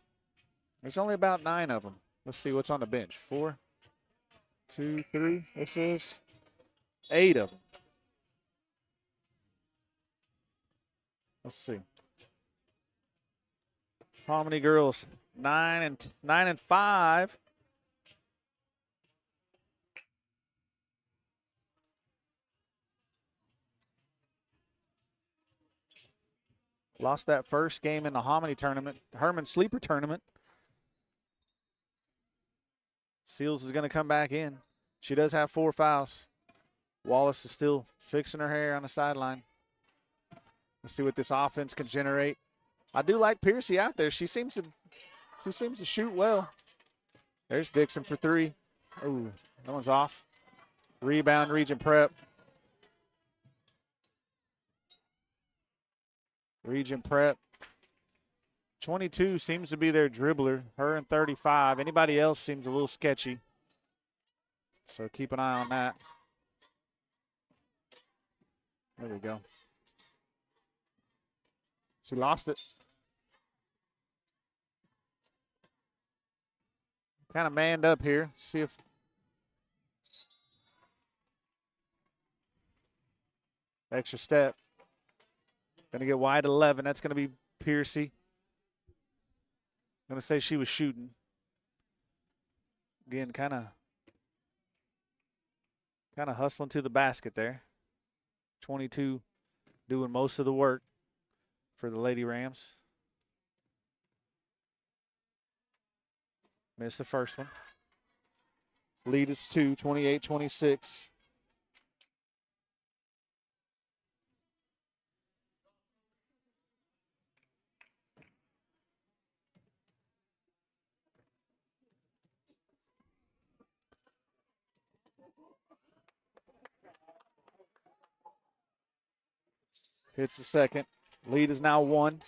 There's only about 9 of them. Let's see what's on the bench. 4, 2, 3. This is 8 of them. Let's see. How many girls? 9 and 5. Lost that first game in the Hominy tournament, Herman Sleeper tournament. Seals is going to come back in. She does have 4 fouls. Wallace is still fixing her hair on the sideline. Let's see what this offense can generate. I do like Piercy out there. She seems to shoot well. There's Dixon for three. Ooh, that one's off. Rebound, Regent Prep. Regent Prep. 22 seems to be their dribbler. Her and 35. Anybody else seems a little sketchy. So keep an eye on that. There we go. She lost it. Kind of manned up here. See if extra step. Going to get wide 11. That's going to be Piercy. Going to say she was shooting. Again, kind of hustling to the basket there. 22 doing most of the work for the Lady Rams. Missed the first one. Lead is 2, 28-26. Hits the second. Lead is now 1.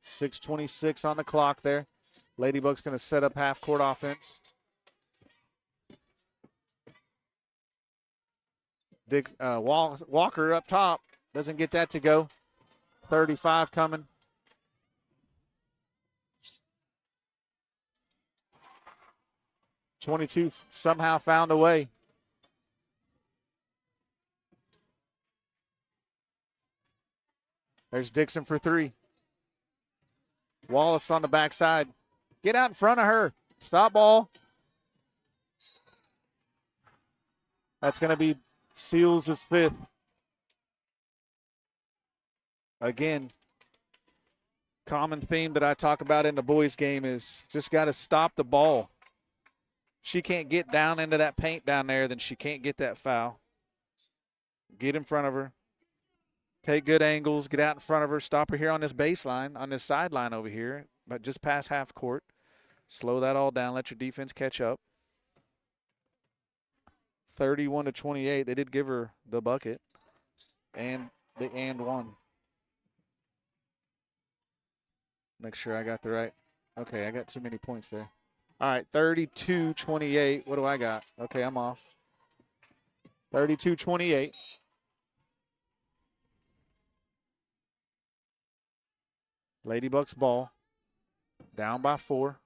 6:26 on the clock there. Ladybug's going to set up half-court offense. Walker up top. Doesn't get that to go. 35 coming. .22 somehow found a way. There's Dixon for 3. Wallace on the backside. Get out in front of her. Stop ball. That's going to be Seals' 5th. Again, common theme that I talk about in the boys' game is just got to stop the ball. If she can't get down into that paint down there, then she can't get that foul. Get in front of her. Take good angles, get out in front of her, stop her here on this baseline, on this sideline over here, but just past half court. Slow that all down, let your defense catch up. 31-28. They did give her the bucket and the and one. Make sure I got the right. Okay, I got too many points there. All right, 32-28. What do I got? Okay, I'm off. 32-28. Ladybucks ball. Down by 4.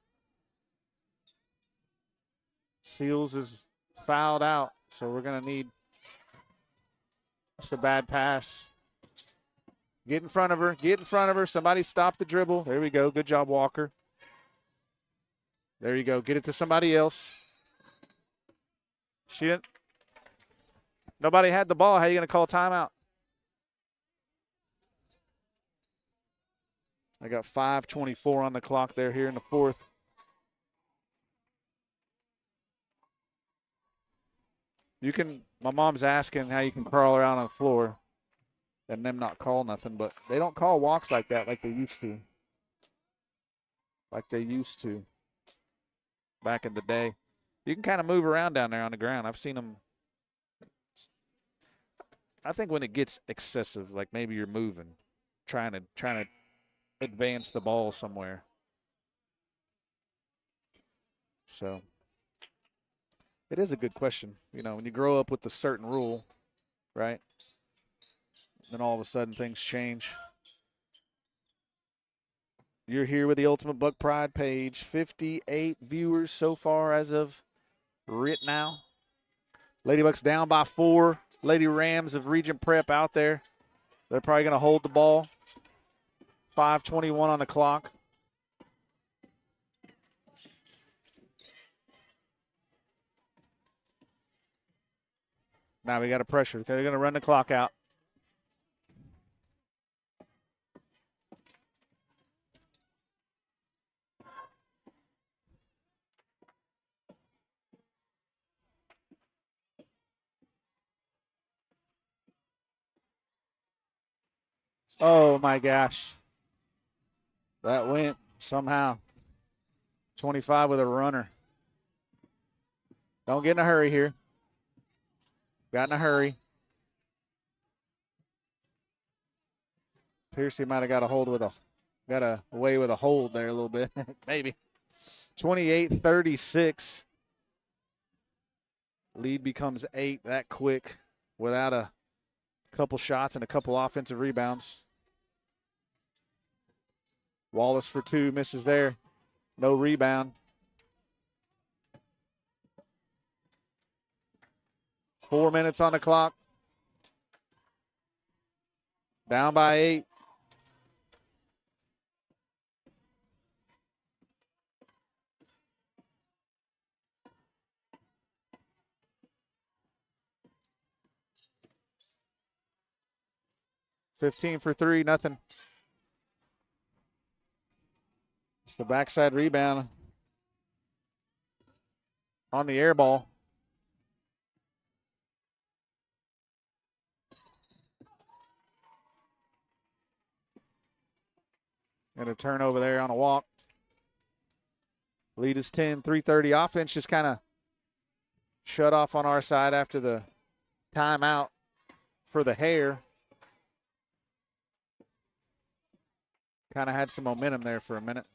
Seals is fouled out, so we're going to need just a bad pass. Get in front of her. Get in front of her. Somebody stop the dribble. There we go. Good job, Walker. There you go. Get it to somebody else. She didn't. Nobody had the ball. How are you going to call timeout? I got 5:24 on the clock there here in the 4th. You can, my mom's asking how you can crawl around on the floor and them not call nothing, but they don't call walks like that like they used to. Like they used to back in the day. You can kind of move around down there on the ground. I've seen them. I think when it gets excessive, like maybe you're moving, trying to advance the ball somewhere. So it is a good question. You know, when you grow up with a certain rule, right? Then all of a sudden things change. You're here with the Ultimate Buck Pride page. 58 viewers so far as of right now. Ladybucks down by 4. Lady Rams of Regent Prep out there. They're probably going to hold the ball. 5:21 on the clock. Now we got a pressure. They're going to run the clock out. Oh, my gosh. That went somehow. 25 with a runner. Don't get in a hurry here. Got in a hurry. Piercy might have got away with a hold there a little bit, maybe. 28-36. Lead becomes 8 that quick without a couple shots and a couple offensive rebounds. Wallace for 2, misses there. No rebound. 4 minutes on the clock. Down by 8. $15 for 3, nothing. It's the backside rebound on the air ball. And a turnover there on a walk. Lead is 10, 3:30. Offense just kind of shut off on our side after the timeout for the hair. Kind of had some momentum there for a minute.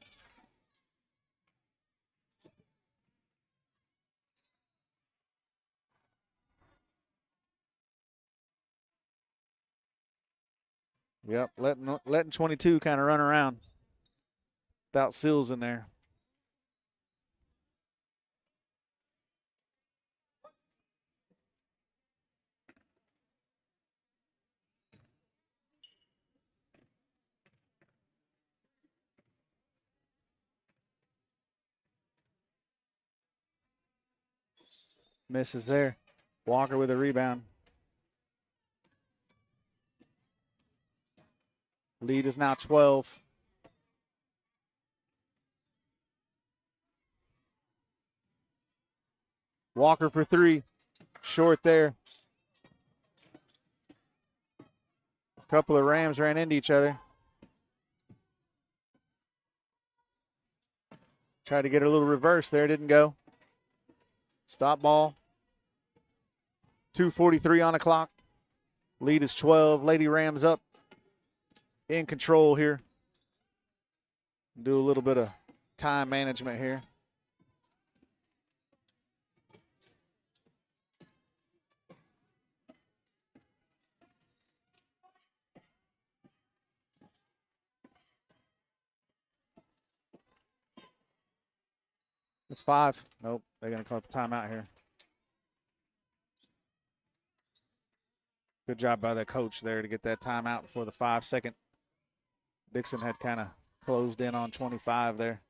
Yep, letting 22 kind of run around without Sills in there. Misses there. Walker with a rebound. Lead is now 12. Walker for 3. Short there. A couple of Rams ran into each other. Tried to get a little reverse there. Didn't go. Stop ball. 2:43 on the clock. Lead is 12. Lady Rams up. In control here. Do a little bit of time management here. It's 5. Nope, they're going to call the timeout here. Good job by the coach there to get that timeout before the 5-second. Dixon had kind of closed in on 25 there.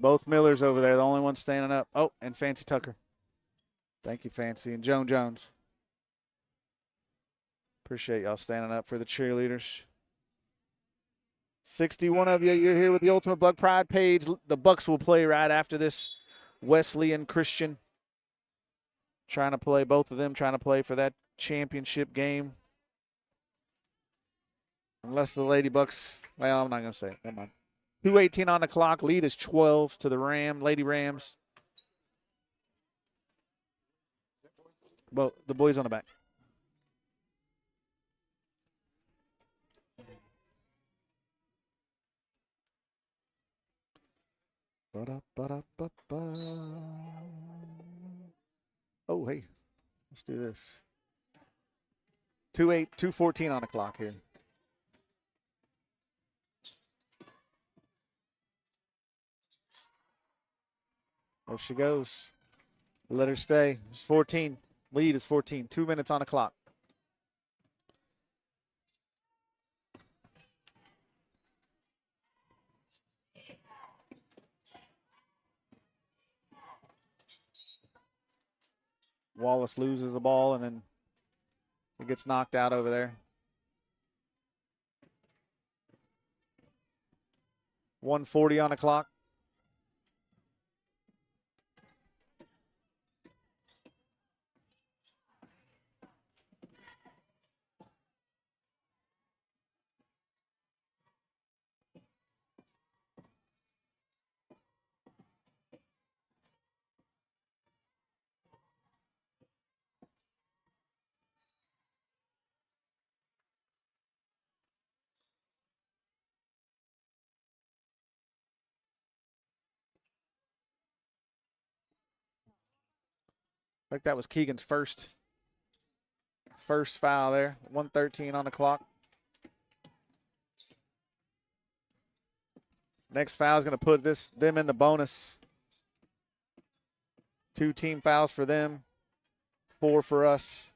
Both Millers over there, the only one standing up. Oh, and Fancy Tucker. Thank you, Fancy. And Joan Jones. Appreciate y'all standing up for the cheerleaders. 61 of you, you're here with the Ultimate Buck Pride page. The Bucks will play right after this. Wesleyan Christian. Trying to play, both of them trying to play for that championship game. Unless the Lady Bucks, well, I'm not going to say it. Never mind. 2:18 on the clock. Lead is 12 to the Lady Rams. Well, the boys on the back. Oh, hey, let's do this. 2:14 on the clock here. There she goes. Let her stay. It's 14. Lead is 14. 2 minutes on the clock. Wallace loses the ball, and then it gets knocked out over there. 1:40 on the clock. I think that was Keegan's first foul there. 1:13 on the clock. Next foul is going to put them in the bonus. 2 team fouls for them, 4 for us.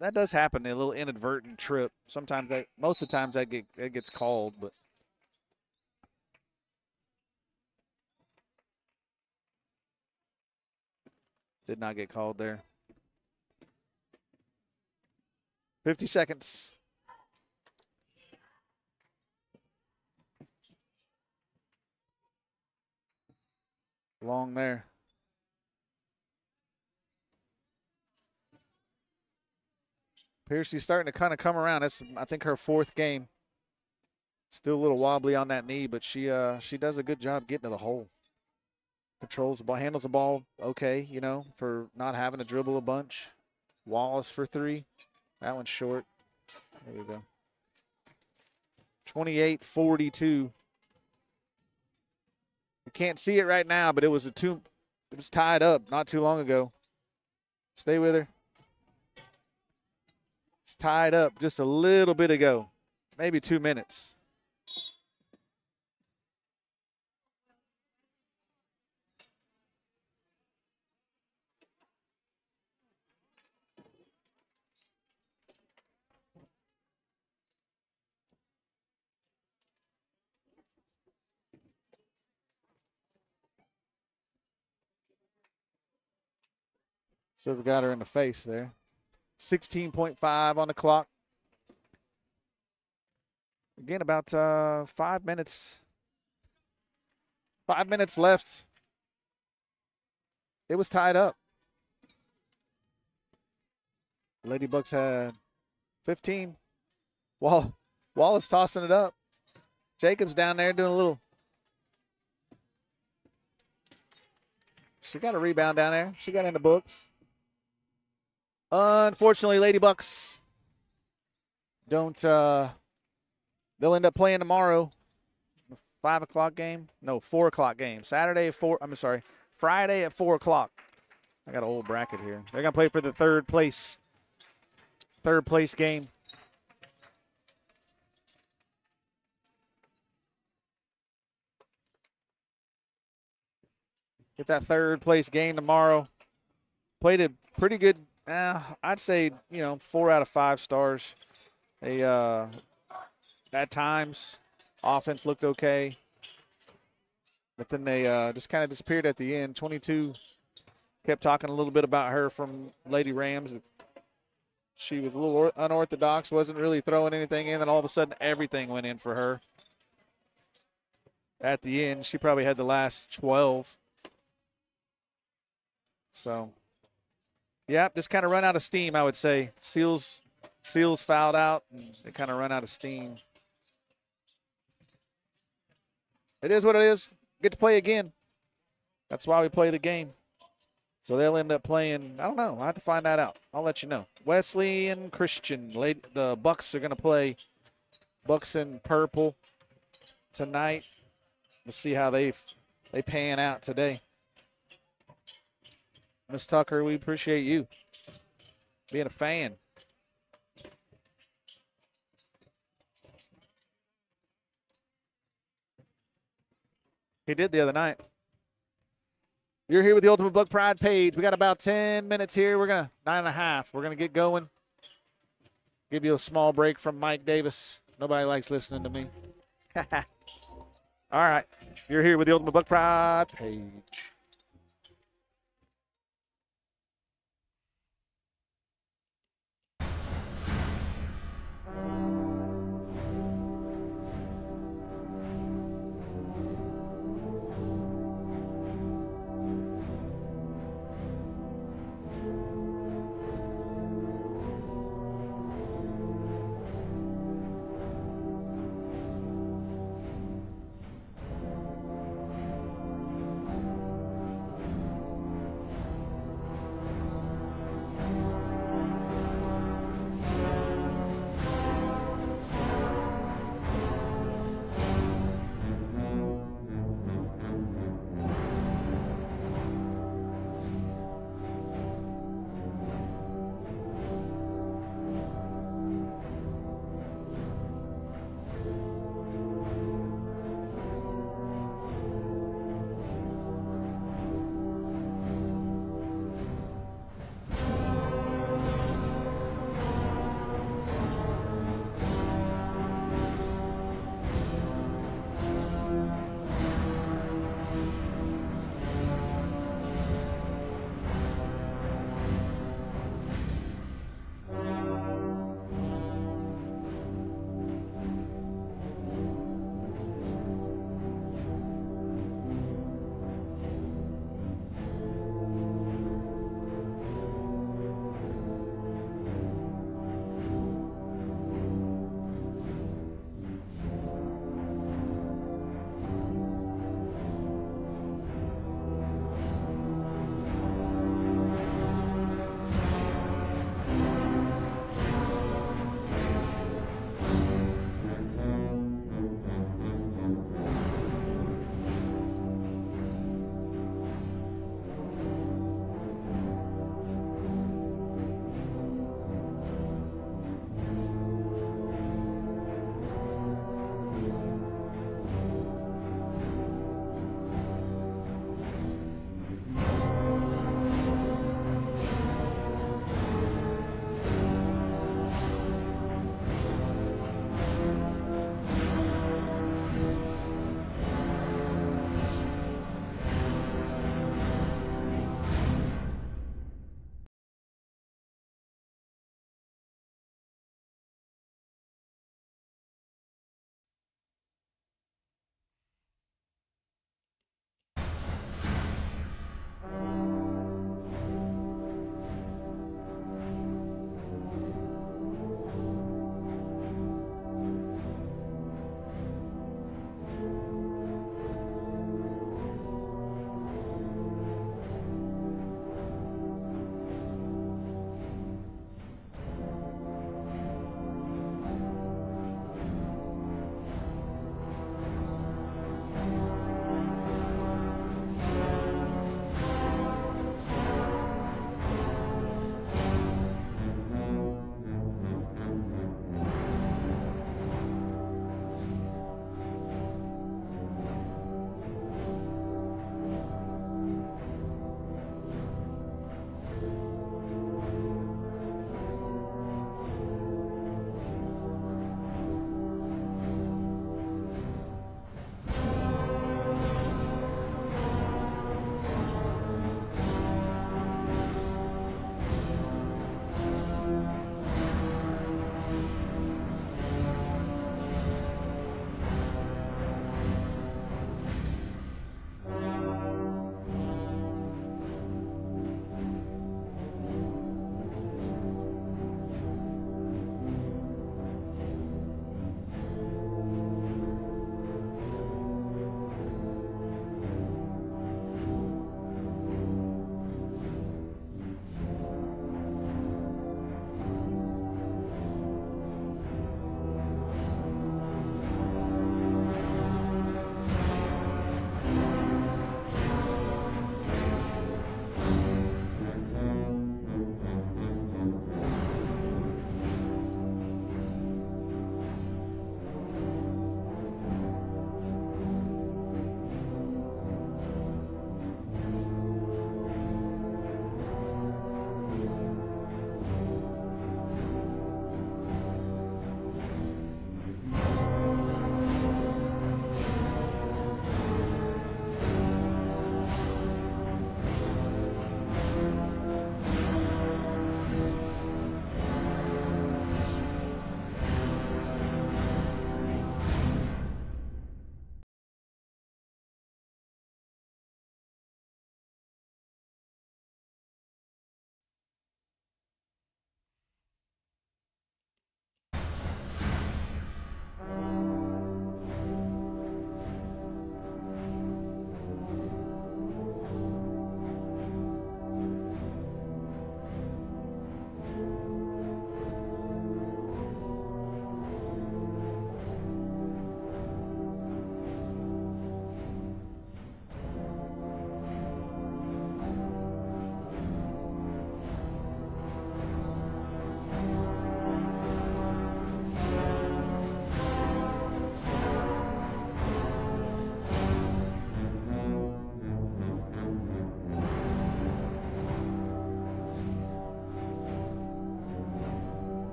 That does happen, a little inadvertent trip. Sometimes most of the times that gets called, but did not get called there. 50 seconds. Long there. Piercy's starting to kind of come around. That's, I think, her 4th game. Still a little wobbly on that knee, but she does a good job getting to the hole. Controls the ball, handles the ball okay, you know, for not having to dribble a bunch. Wallace for 3. That one's short. There we go. 28-42. You can't see it right now, but it was tied up not too long ago. Stay with her. It's tied up just a little bit ago, maybe 2 minutes. So we got her in the face there. 16.5 on the clock. Again, about 5 minutes. 5 minutes left. It was tied up. Lady Bucks had 15. Wallace tossing it up. Jacobs down there doing a little. She got a rebound down there. She got in the books. Unfortunately, Lady Bucks don't. They'll end up playing tomorrow. 5 o'clock game. No, 4 o'clock game. Friday at 4 o'clock. I got an old bracket here. They're gonna play for the third place game. Get that third place game tomorrow. Played a pretty good. I'd say 4 out of 5 stars. They at times offense looked okay, but then they just kind of disappeared at the end. 22 kept talking a little bit about her from Lady Rams. She was a little unorthodox, wasn't really throwing anything in, and all of a sudden everything went in for her. At the end, she probably had the last 12. So, yeah, just kind of run out of steam, I would say. Seals fouled out, and they kind of run out of steam. It is what it is. Get to play again. That's why we play the game. So they'll end up playing, I don't know. I'll have to find that out. I'll let you know. Wesleyan Christian. The Bucks are going to play Bucks in purple tonight. We'll see how they pan out today. Miss Tucker, we appreciate you being a fan. He did the other night. You're here with the Ultimate Buck Pride page. We got about 10 minutes here. 9.5. We're going to get going. Give you a small break from Mike Davis. Nobody likes listening to me. All right. You're here with the Ultimate Buck Pride page.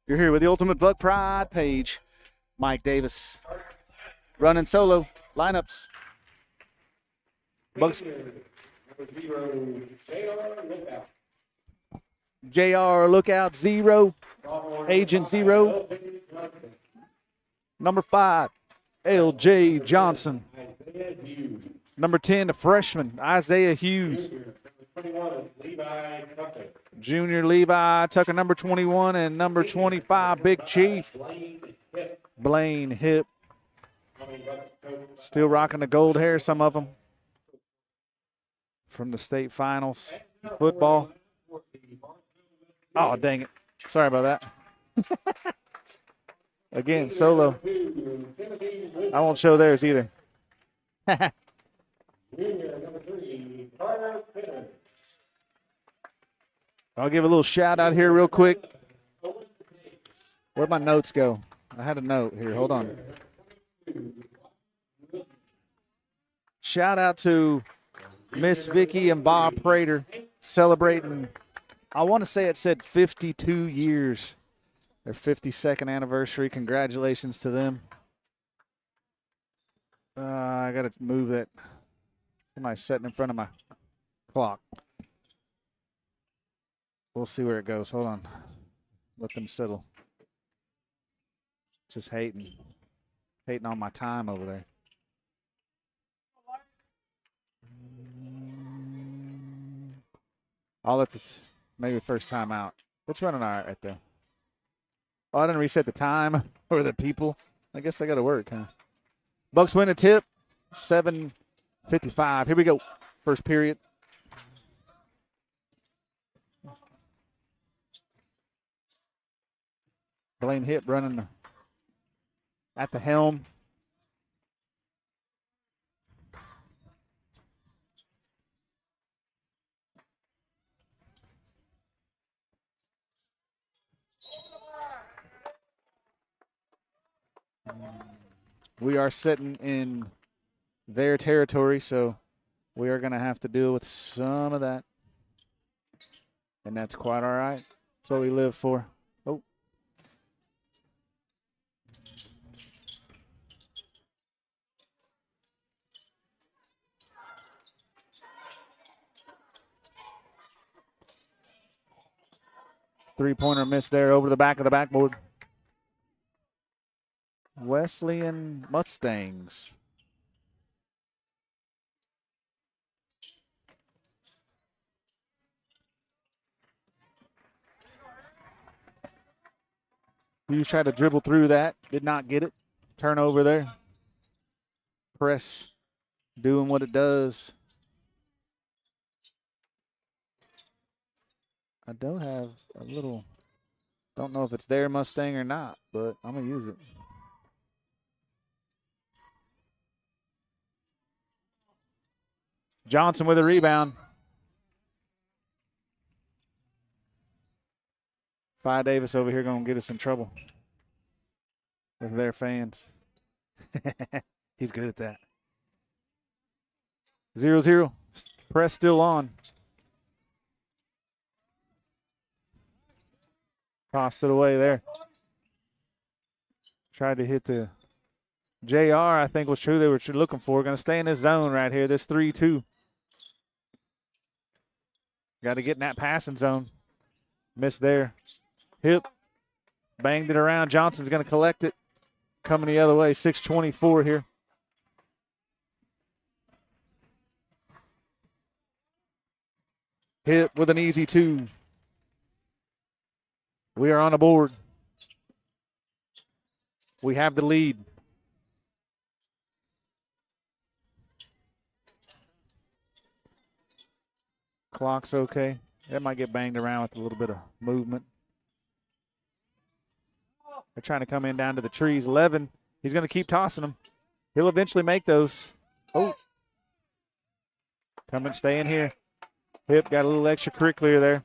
You're here with the Ultimate Buck Pride page. Mike Davis running solo lineups. Bucks. JR Lookout 0. Agent 0. Number 5, LJ Johnson. Number 10, the freshman, Isaiah Hughes. Junior Levi Tucker, number 21, and number 25, Big Chief. Blaine Hip. Still rocking the gold hair, some of them. From the state finals. Football. Oh, dang it. Sorry about that. Again, solo. I won't show theirs either. I'll give a little shout out here real quick. Where'd my notes go? I had a note here. Hold on. Shout out to Miss Vicky and Bob Prater celebrating, I want to say it said 52 years. Their 52nd anniversary. Congratulations to them. I got to move that. Somebody's sitting in front of my clock. We'll see where it goes. Hold on. Let them settle. Just hating. Hating on my time over there. I'll let this, maybe first time out. It's running all right there. Oh, I didn't reset the time or the people. I guess I got to work, huh? Bucks win a tip. 7:55. Here we go. First period. Blaine Hip running at the helm. We are sitting in their territory, so we are going to have to deal with some of that. And that's quite all right. That's what we live for. Oh. Three-pointer miss there over the back of the backboard. Wesleyan Mustangs. Hughes tried to dribble through that. Did not get it. Turnover there. Press doing what it does. I don't have a little, don't know if it's their Mustang or not, but I'm going to use it. Johnson with a rebound. Phi Davis over here going to get us in trouble with their fans. He's good at that. 0-0. Press still on. Tossed it away there. Tried to hit the JR, I think was true they were looking for. Going to stay in this zone right here, this 3-2. Got to get in that passing zone. Missed there. Hip banged it around. Johnson's going to collect it. Coming the other way, 6:24 here. Hip with an easy 2. We are on the board. We have the lead. Clock's okay. That might get banged around with a little bit of movement. They're trying to come in down to the trees. 11. He's going to keep tossing them. He'll eventually make those. Oh. Come and stay in here. Hip got a little extracurricular there.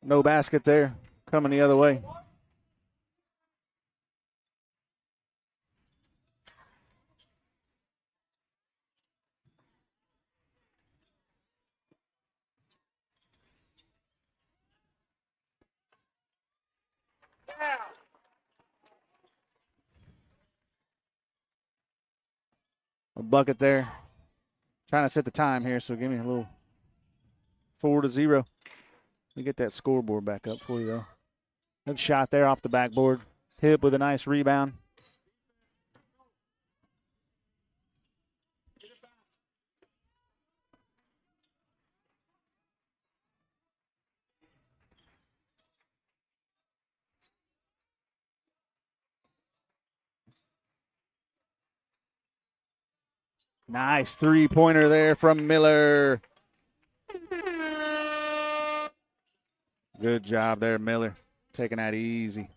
No basket there. Coming the other way. A bucket there. Trying to set the time here, so give me a little 4-0. Let me get that scoreboard back up for you, though. Good shot there off the backboard. Hip with a nice rebound. Nice three-pointer there from Miller. Good job there, Miller. Taking that easy.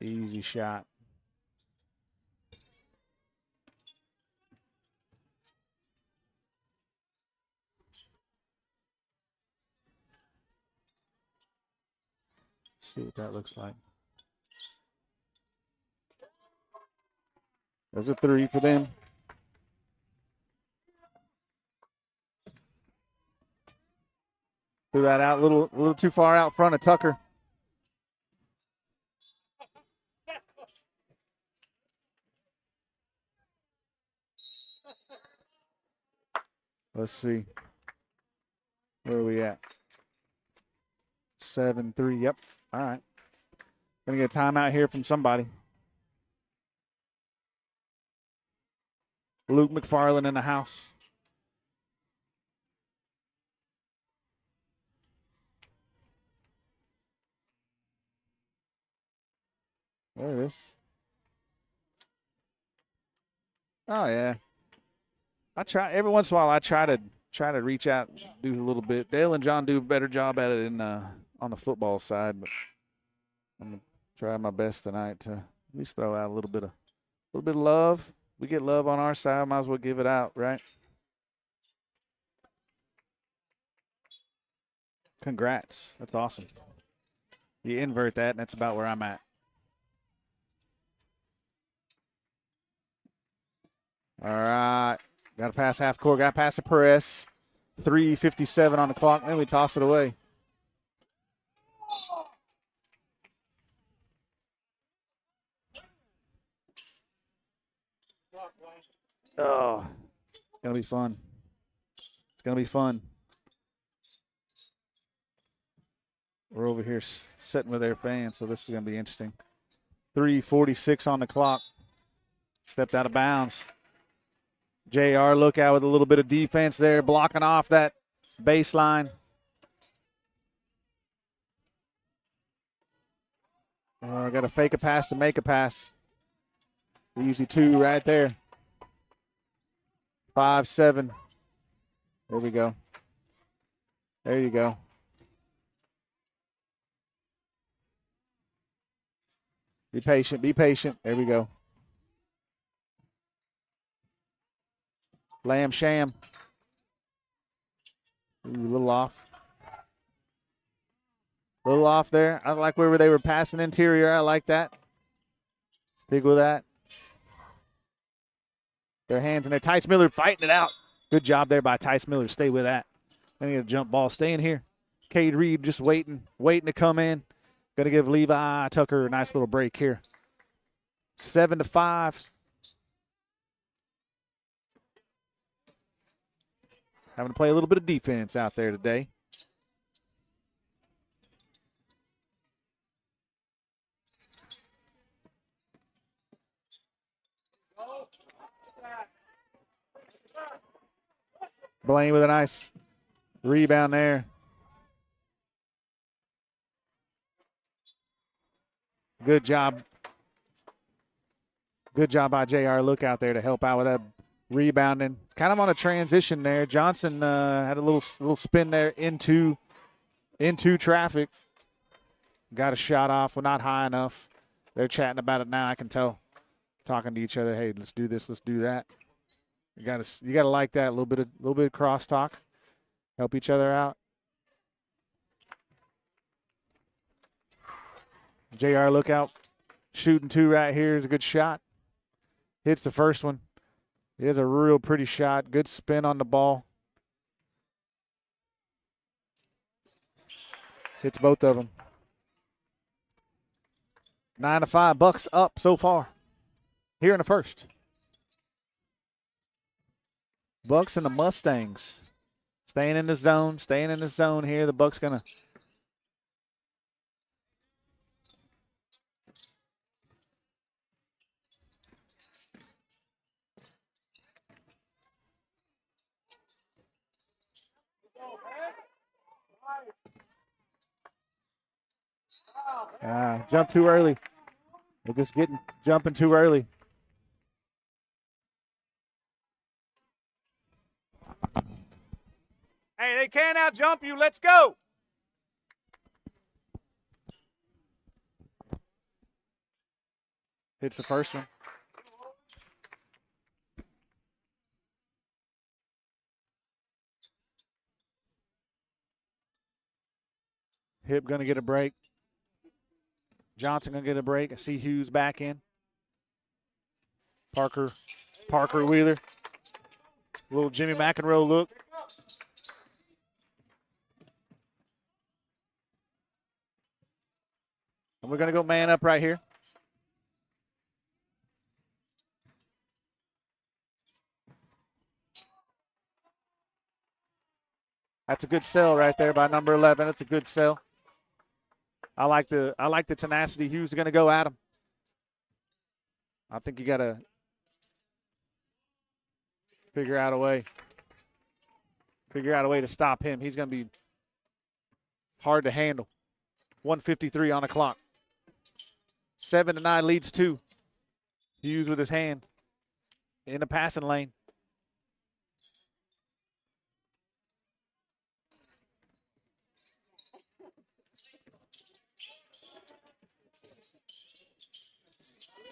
Easy shot. See what that looks like. There's a 3 for them. Threw that out a little too far out front of Tucker. Let's see. Where are we at? 7-3. Yep. All right. Gonna get a timeout here from somebody. Luke McFarland in the house. There it is. Oh yeah. I try every once in a while. I try to reach out, do a little bit. Dale and John do a better job at it on the football side, but I'm gonna try my best tonight to at least throw out a little bit of love. We get love on our side, might as well give it out, right? Congrats. That's awesome. You invert that, and that's about where I'm at. All right. Got to pass half court. Got to pass the press. 3:57 on the clock. Then we toss it away. Oh, it's going to be fun. It's going to be fun. We're over here sitting with their fans, so this is going to be interesting. 3:46 on the clock. Stepped out of bounds. JR look out with a little bit of defense there, blocking off that baseline. Got to fake a pass to make a pass. Easy 2 right there. 5-7. There we go. There you go. Be patient. Be patient. There we go. Lamb Sham. Ooh, a little off. A little off there. I like where they were passing interior. I like that. Stick with that. their hands in there. Tice Miller fighting it out. Good job there by Tice Miller to stay with that. Then he had a jump ball. Stay in here. Cade Reed just waiting to come in. Going to give Levi Tucker a nice little break here. 7-5. Having to play a little bit of defense out there today. Blaine with a nice rebound there. Good job. Good job by JR Look out there to help out with that rebounding. Kind of on a transition there. Johnson had a little spin there into traffic. Got a shot off, but not high enough. They're chatting about it now, I can tell. Talking to each other, hey, let's do this, let's do that. You gotta like that, a little bit of crosstalk. Help each other out. JR Lookout shooting 2 right here is a good shot. Hits the first one. It is a real pretty shot. Good spin on the ball. Hits both of them. 9-5. Bucks up so far here in the first. Bucks and the Mustangs staying in the zone here. The Bucks gonna jump too early. They're just jumping too early. Hey, they can't out-jump you. Let's go. Hits the first one. Hip going to get a break. Johnson going to get a break. I see Hughes back in. Parker Wheeler. Little Jimmy McEnroe look. And we're going to go man up right here. That's a good sell right there by number 11. That's a good sell. I like the tenacity. Hughes is going to go at him. I think you got to figure out a way to stop him. He's going to be hard to handle. 1:53 on the clock. 7-9 leads 2. Hughes with his hand in the passing lane.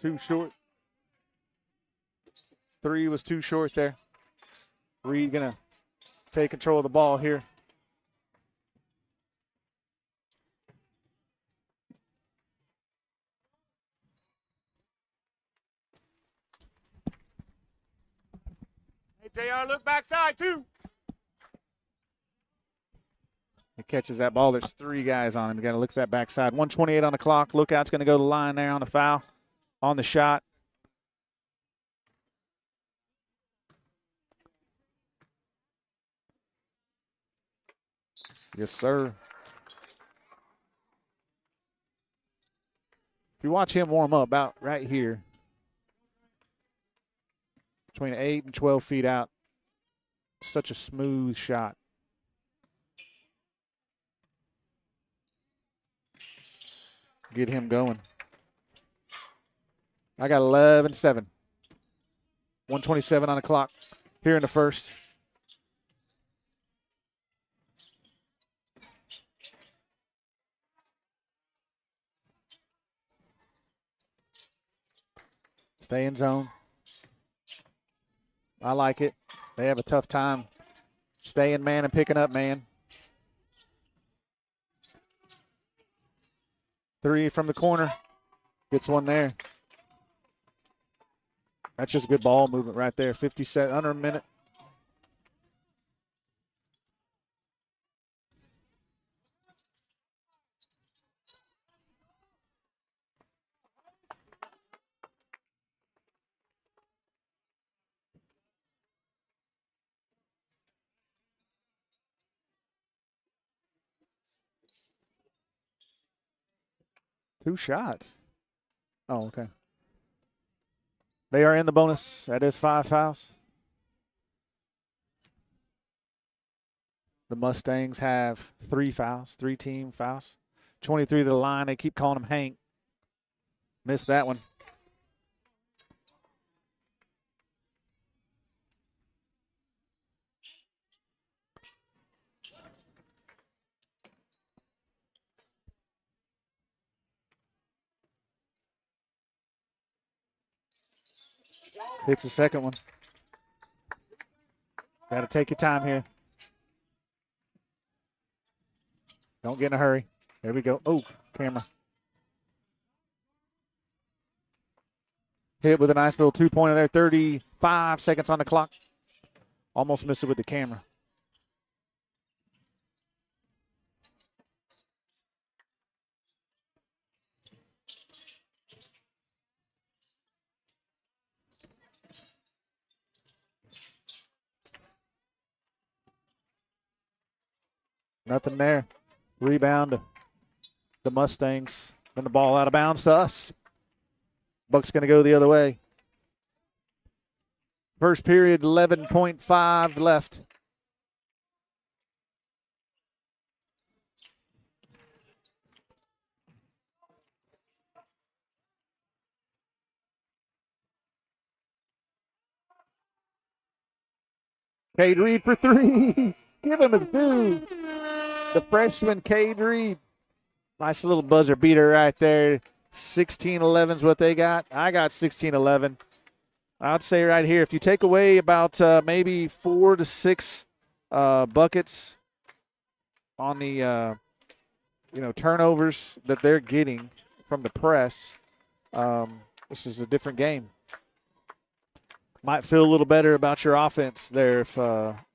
Too short. 3 was too short there. Reed gonna take control of the ball here. Hey, JR, look backside too. He catches that ball. There's 3 guys on him. You got to look at that backside. 1:28 on the clock. Lookout's going to go to the line there on the foul. On the shot. Yes, sir. If you watch him warm up about right here, between 8 and 12 feet out, such a smooth shot. Get him going. I got 11-7. 1:27 on the clock here in the first. Stay in zone. I like it. They have a tough time staying man and picking up man. 3 from the corner. Gets one there. That's just good ball movement right there. 50 set under a minute. Two shots. Oh, okay. They are in the bonus. That is 5 fouls. The Mustangs have 3 fouls, 3 team fouls. 23 to the line. They keep calling him Hank. Missed that one. Hits the second one. Got to take your time here. Don't get in a hurry. There we go. Oh, camera. Hit with a nice little 2-pointer there. 35 seconds on the clock. Almost missed it with the camera. Nothing there. Rebound to the Mustangs. Then the ball out of bounds to us. Buck's going to go the other way. First period, 11.5 left. Cade Reed for 3. Give him a due. The freshman, Cade Reed. Nice little buzzer beater right there. 16-11 is what they got. I got 16-11. I'd say right here, if you take away about maybe 4 to 6 buckets on the turnovers that they're getting from the press, this is a different game. Might feel a little better about your offense there if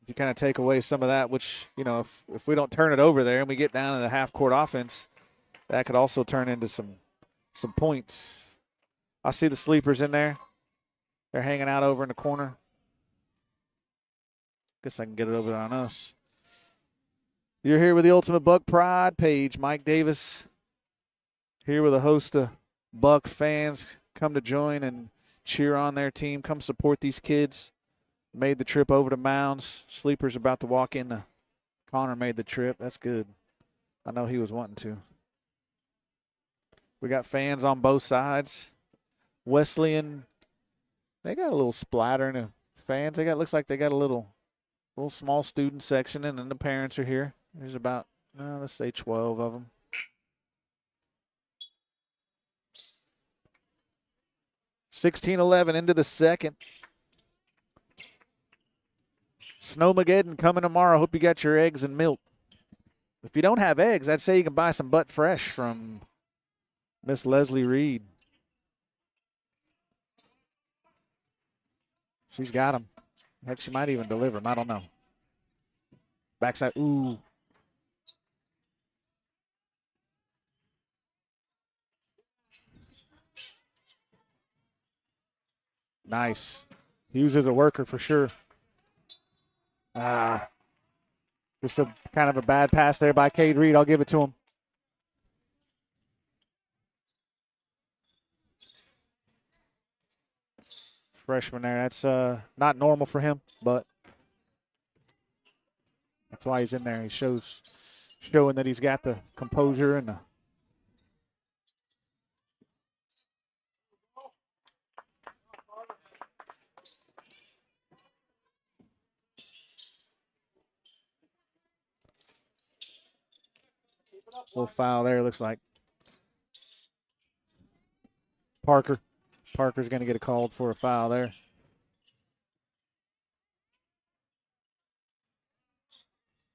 you kind of take away some of that, which, if we don't turn it over there and we get down to the half-court offense, that could also turn into some points. I see the sleepers in there. They're hanging out over in the corner. Guess I can get it over on us. You're here with the Ultimate Buck Pride page. Mike Davis here with a host of Buck fans. Come to join and cheer on their team. Come support these kids. Made the trip over to Mounds. Sleeper's about to walk in. Connor made the trip. That's good. I know he was wanting to. We got fans on both sides. Wesleyan, they got a little splattering of fans. Looks like they got a little small student section, and then the parents are here. There's about, let's say 12 of them. (16-11) into the second. Snowmageddon coming tomorrow. Hope you got your eggs and milk. If you don't have eggs, I'd say you can buy some Butt Fresh from Miss Leslie Reed. She's got them. Heck, she might even deliver them. I don't know. Backside. Ooh. Nice. Hughes is a worker for sure. Just a kind of a bad pass there by Cade Reed. I'll give it to him. Freshman there. That's not normal for him, but that's why he's in there. He showing that he's got the composure and the little foul there, looks like. Parker's going to get a call for a foul there.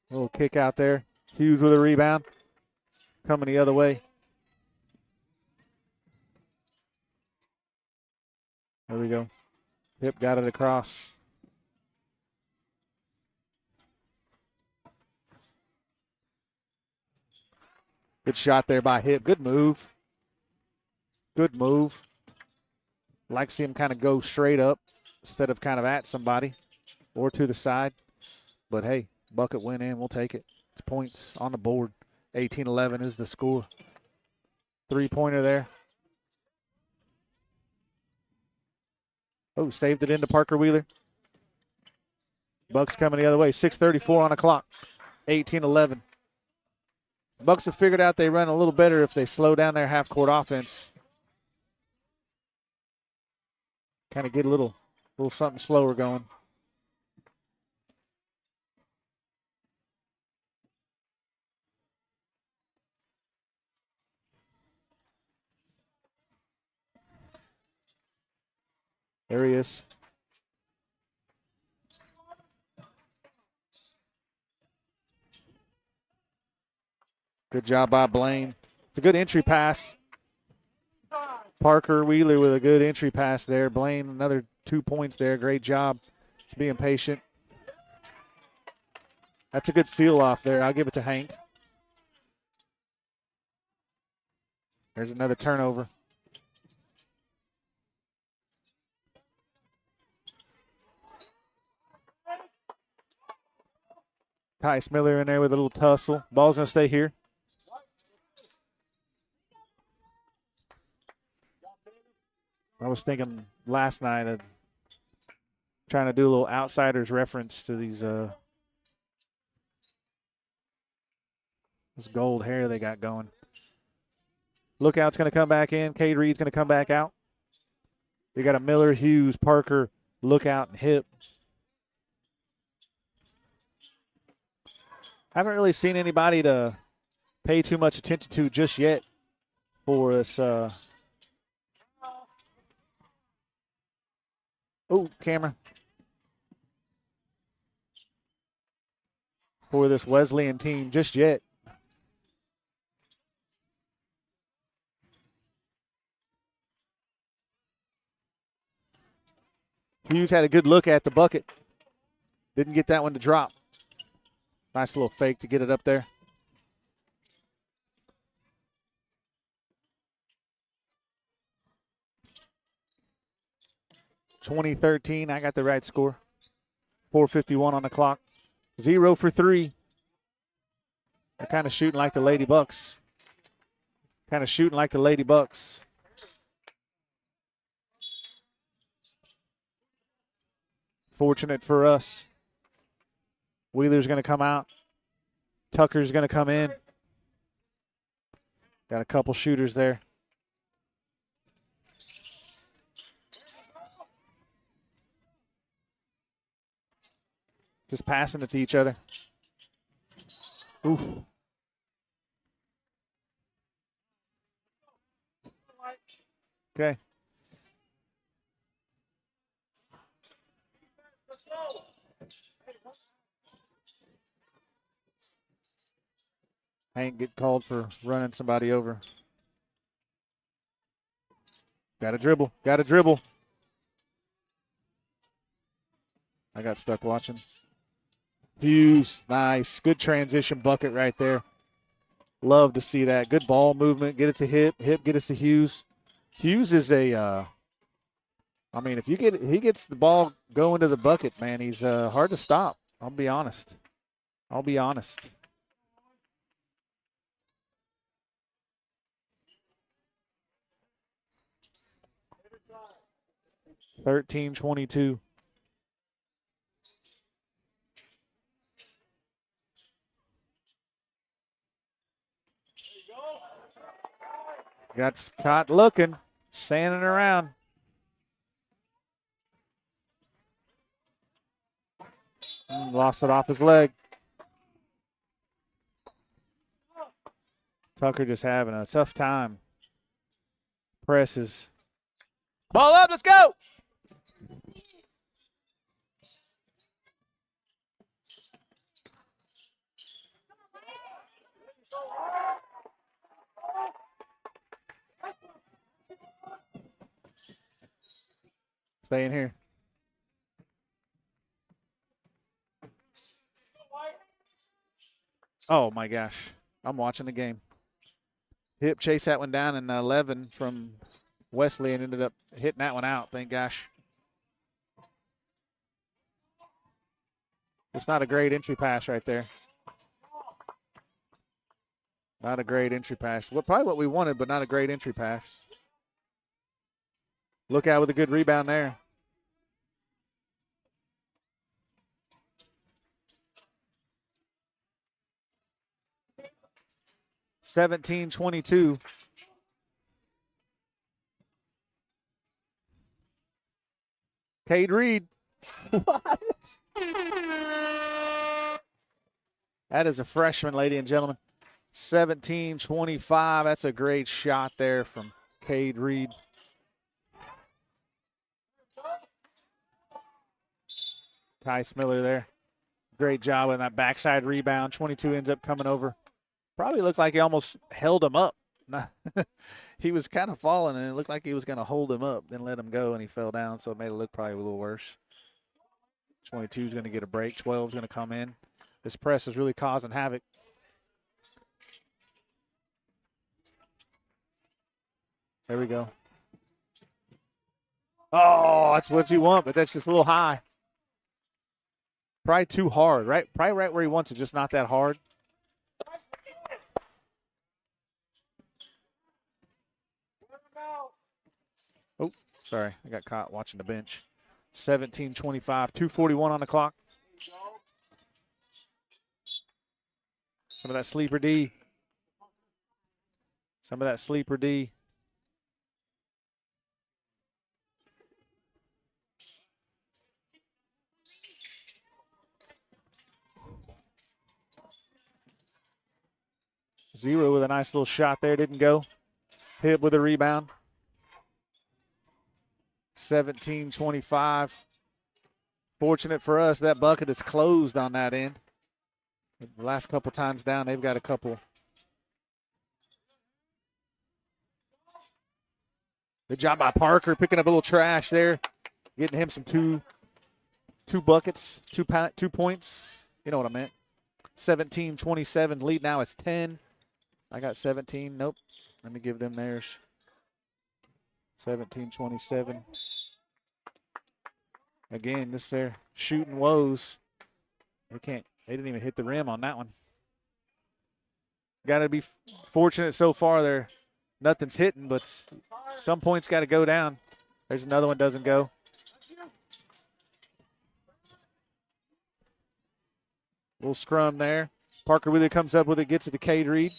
Little kick out there. Hughes with a rebound. Coming the other way. There we go. Hip got it across. Good shot there by Hip. Good move. Good move. Like to see him kind of go straight up instead of kind of at somebody or to the side. But, hey, bucket went in. We'll take it. It's points on the board. 18-11 is the score. Three-pointer there. Oh, saved it into Parker Wheeler. Bucks coming the other way. 6:34 on the clock. 18-11. Bucks have figured out they run a little better if they slow down their half-court offense. Kind of get a little something slower going. There he is. Good job by Blaine. It's a good entry pass. Parker Wheeler with a good entry pass there. Blaine, another 2 points there. Great job. Just being patient. That's a good seal off there. I'll give it to Hank. There's another turnover. Tice Miller in there with a little tussle. Ball's going to stay here. I was thinking last night of trying to do a little outsiders reference to these this gold hair they got going. Lookout's going to come back in. Cade Reed's going to come back out. You got a Miller, Hughes, Parker, Lookout, and Hip. Haven't really seen anybody to pay too much attention to just yet for this. Camera. For this Wesleyan team just yet. Hughes had a good look at the bucket. Didn't get that one to drop. Nice little fake to get it up there. (2013). I got the right score. 4:51 on the clock. 0 for 3. They're kind of shooting like the Lady Bucks. Fortunate for us. Wheeler's going to come out. Tucker's going to come in. Got a couple shooters there. Just passing it to each other. Oof. Okay. Hank get called for running somebody over. Got to dribble. I got stuck watching. Hughes, nice. Good transition bucket right there. Love to see that. Good ball movement. Get it to Hip. Hip, get it to Hughes. Hughes is if he gets the ball going to the bucket, man, he's hard to stop. I'll be honest. 13-22. Got Scott looking, standing around. Lost it off his leg. Tucker just having a tough time. Presses. Ball up, let's go! Stay in here. Oh, my gosh. I'm watching the game. Hip chased that one down, and 11 from Wesleyan ended up hitting that one out, thank gosh. It's not a great entry pass right there. Not a great entry pass. Well, probably what we wanted, but not a great entry pass. Look out with a good rebound there. (17-22). Cade Reed. What? That is a freshman, ladies and gentlemen. 17-25. That's a great shot there from Cade Reed. Tice Miller there. Great job on that backside rebound. 22 ends up coming over. Probably looked like he almost held him up. He was kind of falling, and it looked like he was going to hold him up, then let him go, and he fell down, so it made it look probably a little worse. 22 is going to get a break. 12 is going to come in. This press is really causing havoc. There we go. Oh, that's what you want, but that's just a little high. Probably too hard, right? Probably right where he wants it, just not that hard. Oh, sorry. I got caught watching the bench. 17-25, 2:41 on the clock. Some of that sleeper D. Some of that sleeper D. Zero with a nice little shot there. Didn't go. Hit with a rebound. 17-25. Fortunate for us, that bucket is closed on that end. The last couple times down, they've got a couple. Good job by Parker picking up a little trash there. Getting him some two buckets, 2 points. You know what I meant. 17-27. Lead now is 10. I got 17. Nope. Let me give them theirs. 17-27. Again, this there shooting woes. They didn't even hit the rim on that one. Got to be fortunate so far there. Nothing's hitting, but some points got to go down. There's another one doesn't go. Little scrum there. Parker with it, comes up with it, gets it to Cade Reed.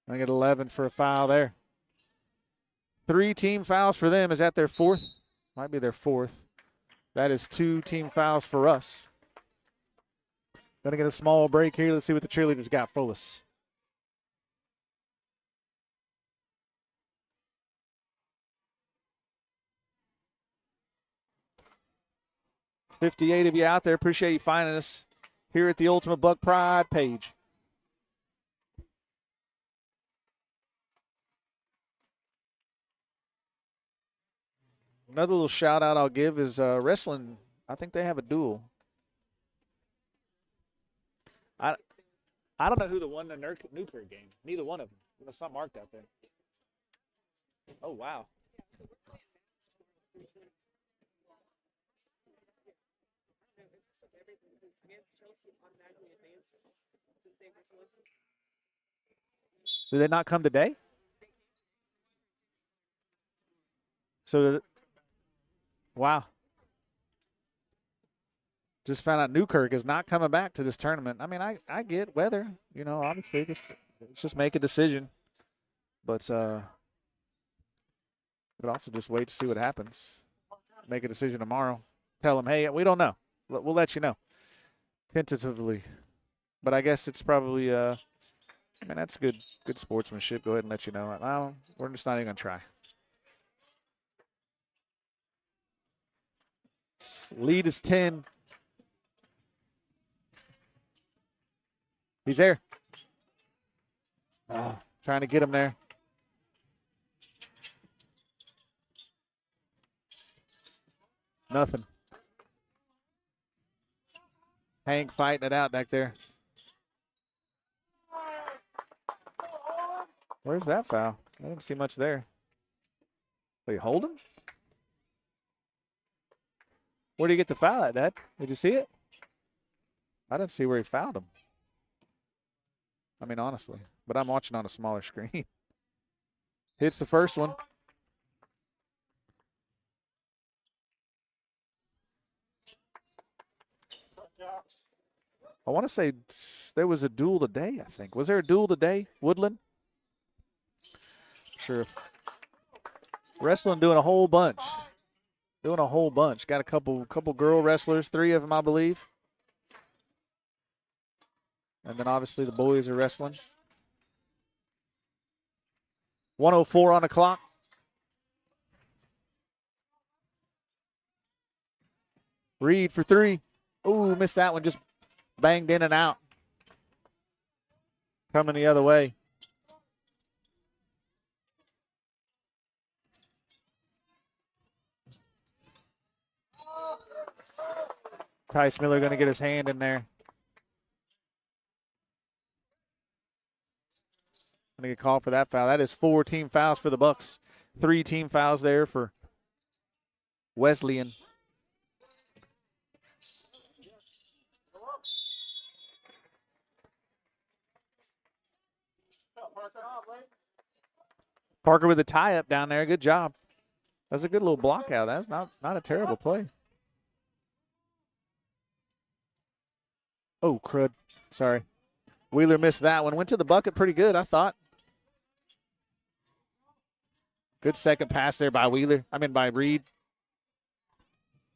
I get 11 for a foul there. 3 team fouls for them. Is that their 4th? Might be their 4th. That is 2 team fouls for us. Gonna get a small break here. Let's see what the cheerleaders got for us. $58 of you out there. Appreciate you finding us here at the Ultimate Buck Pride page. Another little shout out I'll give is wrestling. I think they have a duel. I don't know who the won the Newkirk game. Neither one of them. It's not marked out there. Oh, wow. Did they not come today? So, wow. Just found out Newkirk is not coming back to this tournament. I mean, I get weather. You know, obviously, let's just make a decision. But also just wait to see what happens. Make a decision tomorrow. Tell them, hey, we don't know. We'll let you know. Tentatively. But I guess it's probably, that's good sportsmanship. Go ahead and let you know. We're just not even going to try. Lead is 10. He's there. Trying to get him there. Nothing. Hank fighting it out back there. Where's that foul? I didn't see much there. Wait, hold him? Where did he get the foul at, Dad? Did you see it? I didn't see where he fouled him. I mean, honestly. But I'm watching on a smaller screen. Hits the first one. I want to say there was a duel today, I think. Was there a duel today, Woodland? Sure. Wrestling doing a whole bunch. Doing a whole bunch. Got a couple girl wrestlers, 3 of them, I believe. And then obviously the boys are wrestling. 1:04 on the clock. Reed for 3. Ooh, missed that one. Just banged in and out. Coming the other way. Tice Miller going to get his hand in there. Going to get called for that foul. That is 4 team fouls for the Bucks. 3 team fouls there for Wesleyan. Parker with a tie-up down there. Good job. That's a good little block out. That's not a terrible play. Oh, crud. Sorry. Wheeler missed that one. Went to the bucket pretty good, I thought. Good second pass there by by Reed.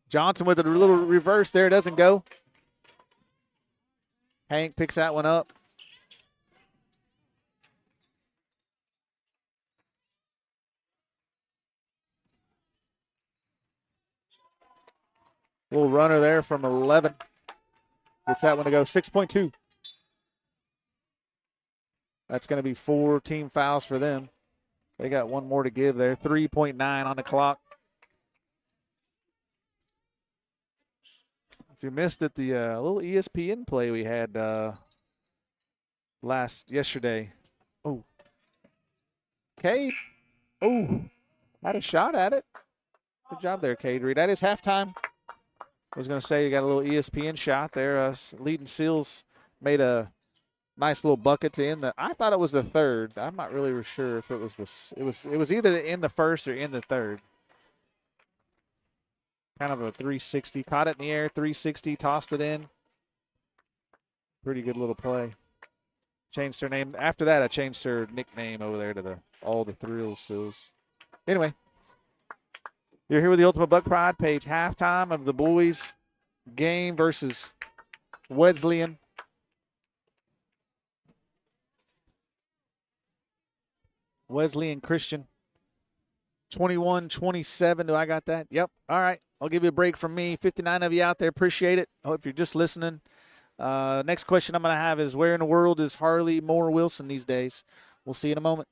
Johnson with a little reverse there. Doesn't go. Hank picks that one up. Little runner there from 11. Gets that one to go. 6.2. That's going to be 4 team fouls for them. They got one more to give there. 3.9 on the clock. If you missed it, the little ESPN play we had yesterday. Oh. Cade. Oh. Had a shot at it. Good job there, Cade Reed. That is halftime. I was going to say you got a little ESPN shot there. Leading Seals made a nice little bucket to end the. I thought it was the third. I'm not really sure if it was this. It was either in the first or in the third. Kind of a 360. Caught it in the air, 360, tossed it in. Pretty good little play. Changed her name. After that, I changed her nickname over there to all the Thrills Seals. Anyway. You're here with the Ultimate Buck Pride page. Halftime of the boys' game versus Wesleyan. Wesleyan Christian. 21-27. Do I got that? Yep. All right. I'll give you a break from me. 59 of you out there. Appreciate it. I hope you're just listening. Next question I'm going to have is, where in the world is Harley Moore Wilson these days? We'll see you in a moment.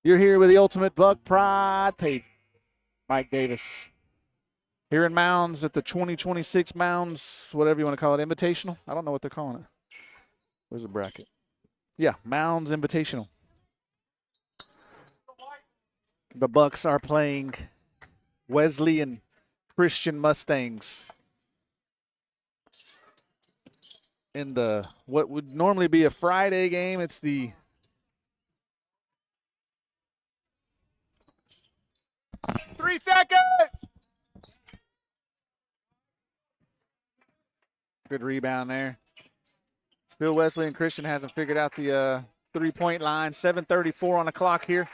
You're here with the Ultimate Buck Pride page. Mike Davis. Here in Mounds at the 2026 Mounds, whatever you want to call it, Invitational. I don't know what they're calling it. Where's the bracket? Yeah, Mounds Invitational. The Bucks are playing Wesleyan Christian Mustangs in the what would normally be a Friday game. It's the Three seconds. Good rebound there. Still Wesleyan Christian hasn't figured out the three-point line. 7:34 on the clock here.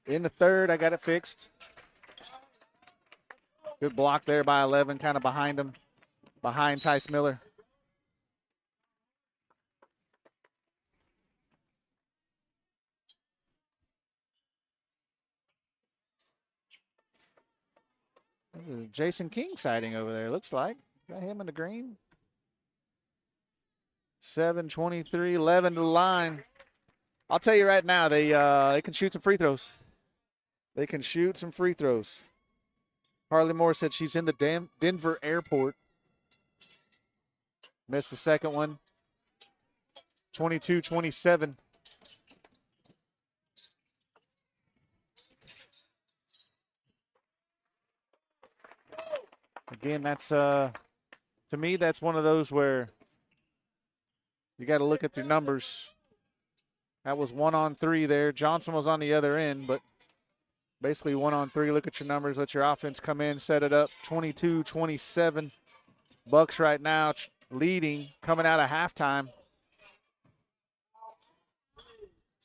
In the third, I got it fixed. Good block there by 11, kind of behind him, behind Tice Miller. There's a Jason King sighting over there, looks like. Got him in the green. 7:23, 11 to the line. I'll tell you right now, they can shoot some free throws. They can shoot some free throws. Harley Moore said she's in the Denver airport. Missed the second one. 22-27. Again, that's to me, that's one of those where you got to look at the numbers. That was 1-on-3 there. Johnson was on the other end, but basically 1-on-3. Look at your numbers. Let your offense come in, set it up. 22-27. Bucks right now leading, coming out of halftime.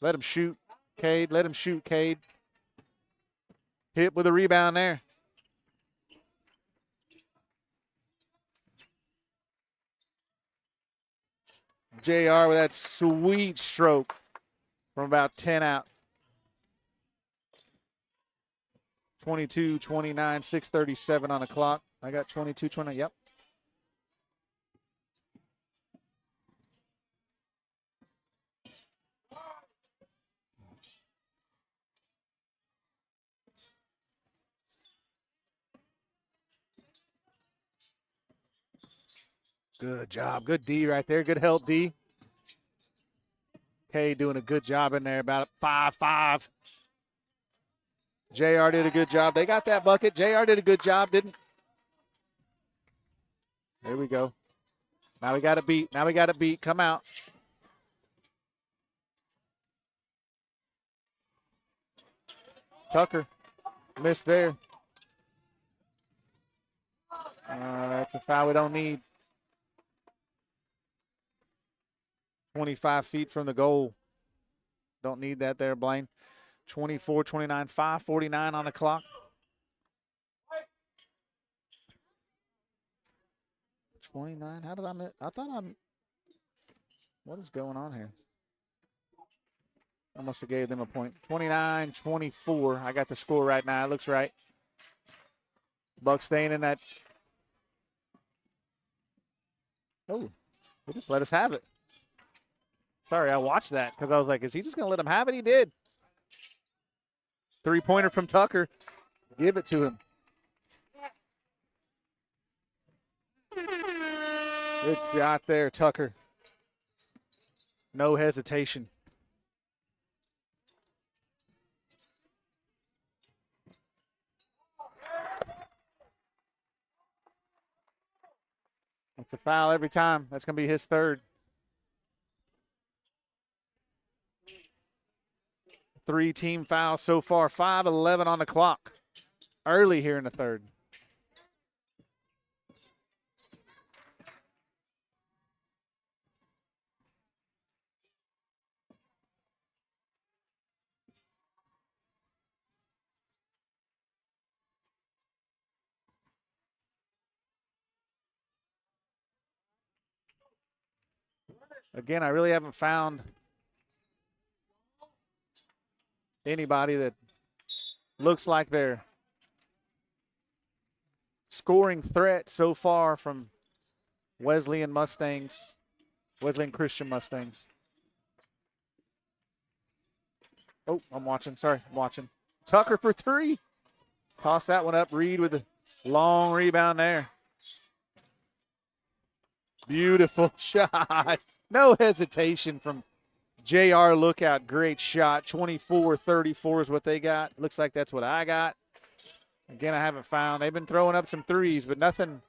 Let him shoot, Cade. Let him shoot, Cade. Hit with a rebound there. JR with that sweet stroke from about 10 out. 22-29, 6:37 on the clock. I got 22-29, yep. Good job. Good D right there. Good help, D. Kay doing a good job in there. About 5-5. JR did a good job. They got that bucket. JR did a good job, didn't? There we go. Now we got to beat. Now we got to beat. Come out. Tucker missed there. That's a foul we don't need. 25 feet from the goal. Don't need that there, Blaine. 24-29, 5:49 on the clock. $29. How did I miss? I thought I'm. What is going on here? I must have gave them a point. 29-24. I got the score right now. It looks right. Bucks staying in that. Oh, they just let us have it. Sorry, I watched that because I was like, is he just going to let him have it? He did. Three-pointer from Tucker. Give it to him. Good shot there, Tucker. No hesitation. That's a foul every time. That's going to be his third. 3 team fouls so far. 5:11 on the clock. Early here in the third. Again, I really haven't found anybody that looks like they're scoring threat so far from Wesleyan Mustangs, Wesleyan Christian Mustangs. Oh, I'm watching. Sorry, I'm watching. Tucker for three. Toss that one up. Reed with a long rebound there. Beautiful shot. No hesitation from JR Lookout. Great shot. 24-34 is what they got. Looks like that's what I got. Again, I haven't found. They've been throwing up some threes, but nothing.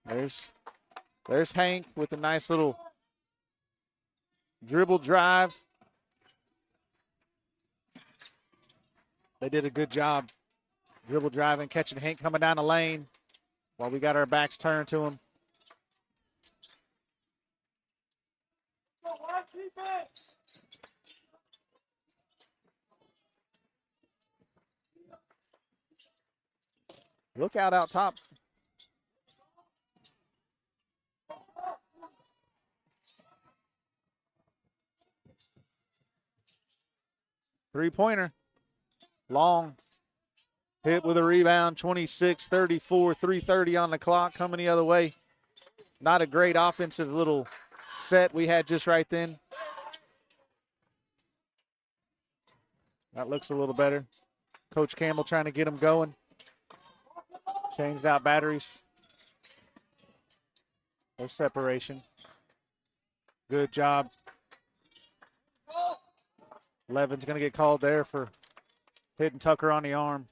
There's Hank with a nice little dribble drive. They did a good job dribble driving, catching Hank coming down the lane while we got our backs turned to him. Lookout out top. Three-pointer. Long. Hit with a rebound. 26-34, 3:30 on the clock. Coming the other way. Not a great offensive little set we had just right then. That looks a little better. Coach Campbell trying to get them going. Changed out batteries. No separation. Good job. Levin's going to get called there for hitting Tucker on the arm.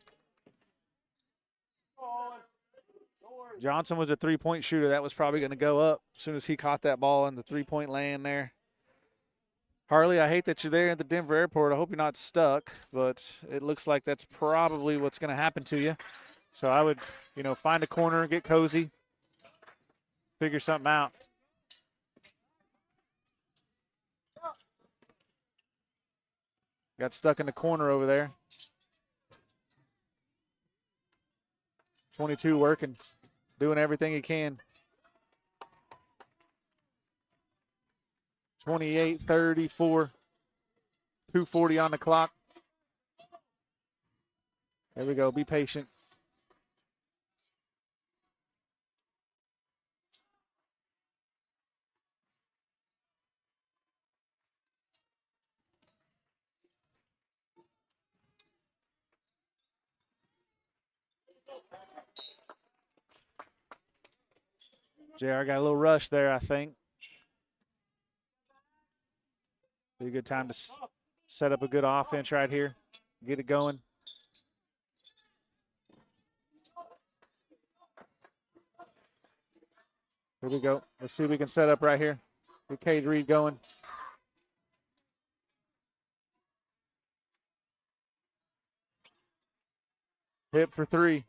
Johnson was a three-point shooter. That was probably going to go up as soon as he caught that ball in the three-point land there. Harley, I hate that you're there at the Denver airport. I hope you're not stuck, but it looks like that's probably what's going to happen to you. So I would, find a corner, get cozy, figure something out. Got stuck in the corner over there. 22 working, doing everything he can. 28-34, 2:40 on the clock. There we go. Be patient. JR got a little rush there, I think. Be a good time to set up a good offense right here. Get it going. Here we go. Let's see if we can set up right here. Get Cade Reed going. Hit for three.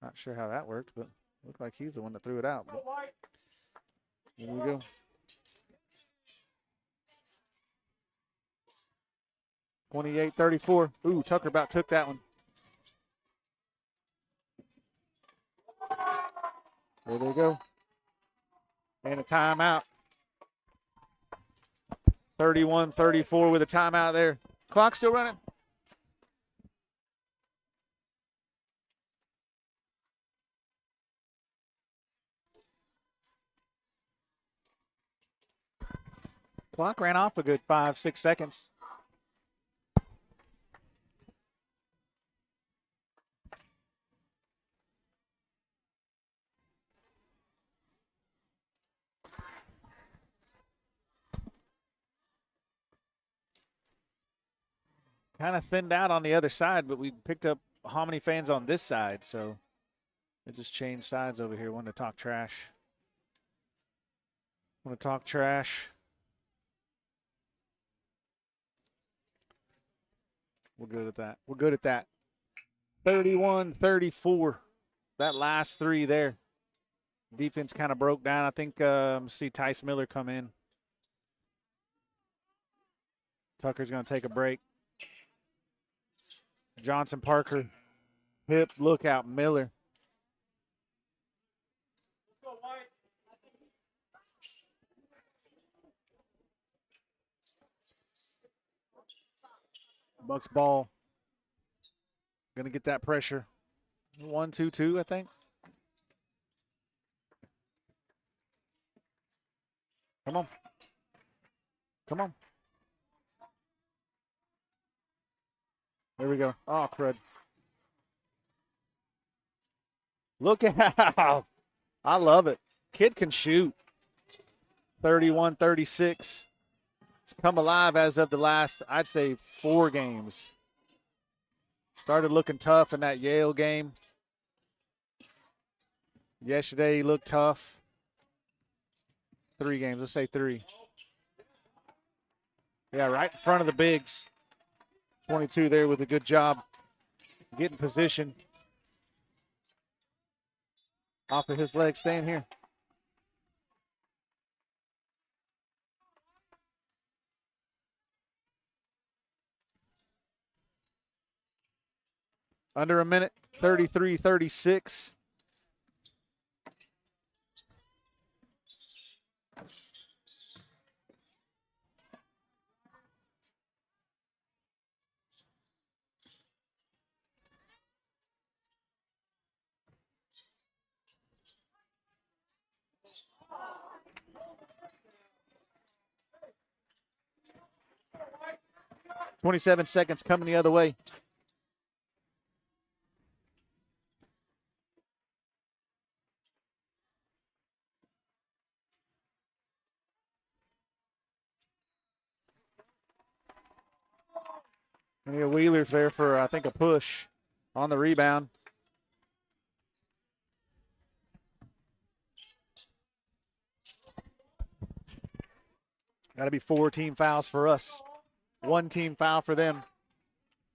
Not sure how that worked, but looked like he's the one that threw it out. But here we go. 28-34. Ooh, Tucker about took that one. There they go. And a timeout. 31-34 with a timeout there. Clock still running. Clock ran off a good 5-6 seconds. Kind of thinned out on the other side, but we picked up how many fans on this side, so it just changed sides over here. Want to talk trash. Want to talk trash. We're good at that. We're good at that. 31-34. That last three there. Defense kind of broke down. I think see Tice Miller come in. Tucker's going to take a break. Johnson, Parker, Hip, Lookout, Miller. Bucks ball. Going to get that pressure. 1-2-2, I think. Come on. Come on. There we go. Oh, crud. Look out. I love it. Kid can shoot. 31-36. It's come alive as of the last, I'd say, 4 games. Started looking tough in that Yale game. Yesterday he looked tough. 3 games. Let's say 3. Yeah, right in front of the bigs. 22 there with a good job getting position. Off of his leg, staying here. Under a minute, 33-36. .27 seconds coming the other way. And Wheeler's there for, I think, a push on the rebound. Got to be 4 team fouls for us. 1 team foul for them.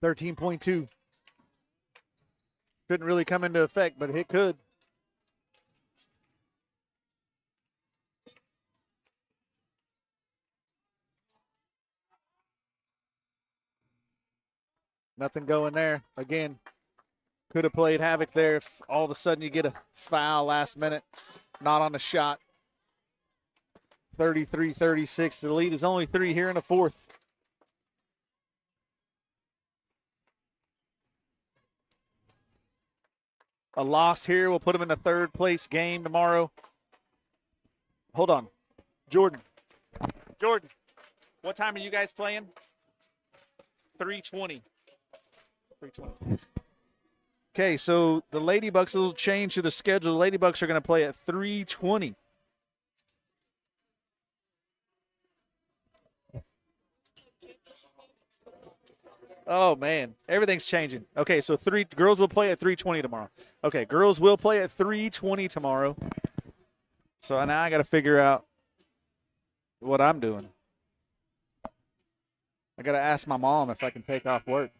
13.2. Couldn't really come into effect, but it could. Nothing going there. Again, could have played havoc there if all of a sudden you get a foul last minute. Not on the shot. 33-36. The lead is only 3 here in the 4th. A loss here will put them in a 3rd place game tomorrow. Hold on. Jordan, what time are you guys playing? 3:20. 3:20. Okay, so the Lady Bucks, a little change to the schedule. The Lady Bucks are going to play at 3:20. Oh, man. Everything's changing. Okay, so girls will play at 3:20 tomorrow. Okay, girls will play at 3:20 tomorrow. So now I got to figure out what I'm doing. I got to ask my mom if I can take off work.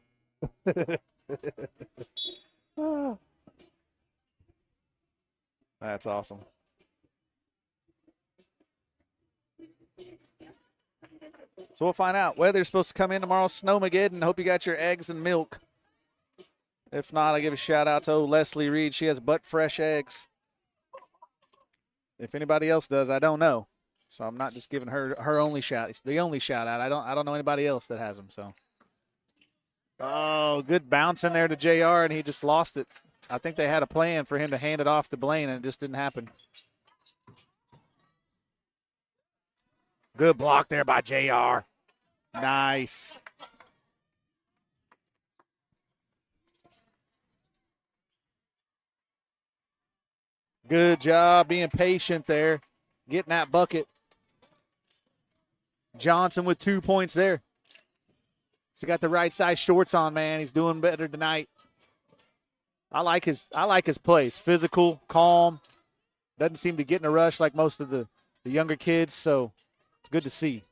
That's awesome. So we'll find out. Weather's supposed to come in tomorrow. Snowmageddon. Hope you got your eggs and milk. If not, I give a shout out to old Leslie Reed. She has butt fresh eggs. If anybody else does, I don't know. So I'm not just giving her only shout. It's the only shout out. I don't know anybody else that has them. So. Oh, good bounce in there to JR, and he just lost it. I think they had a plan for him to hand it off to Blaine, and it just didn't happen. Good block there by JR. Nice. Good job being patient there, getting that bucket. Johnson with 2 points there. He's got the right size shorts on, man. He's doing better tonight. I like his plays. Physical, calm. Doesn't seem to get in a rush like most of the younger kids, so it's good to see.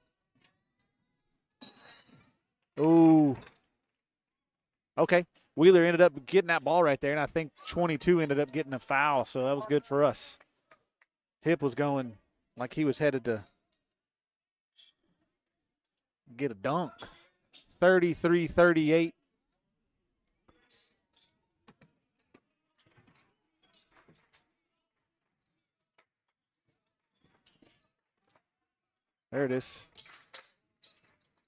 Ooh. Okay. Wheeler ended up getting that ball right there, and I think 22 ended up getting a foul, so that was good for us. Hip was going like he was headed to get a dunk. 33-38. There it is.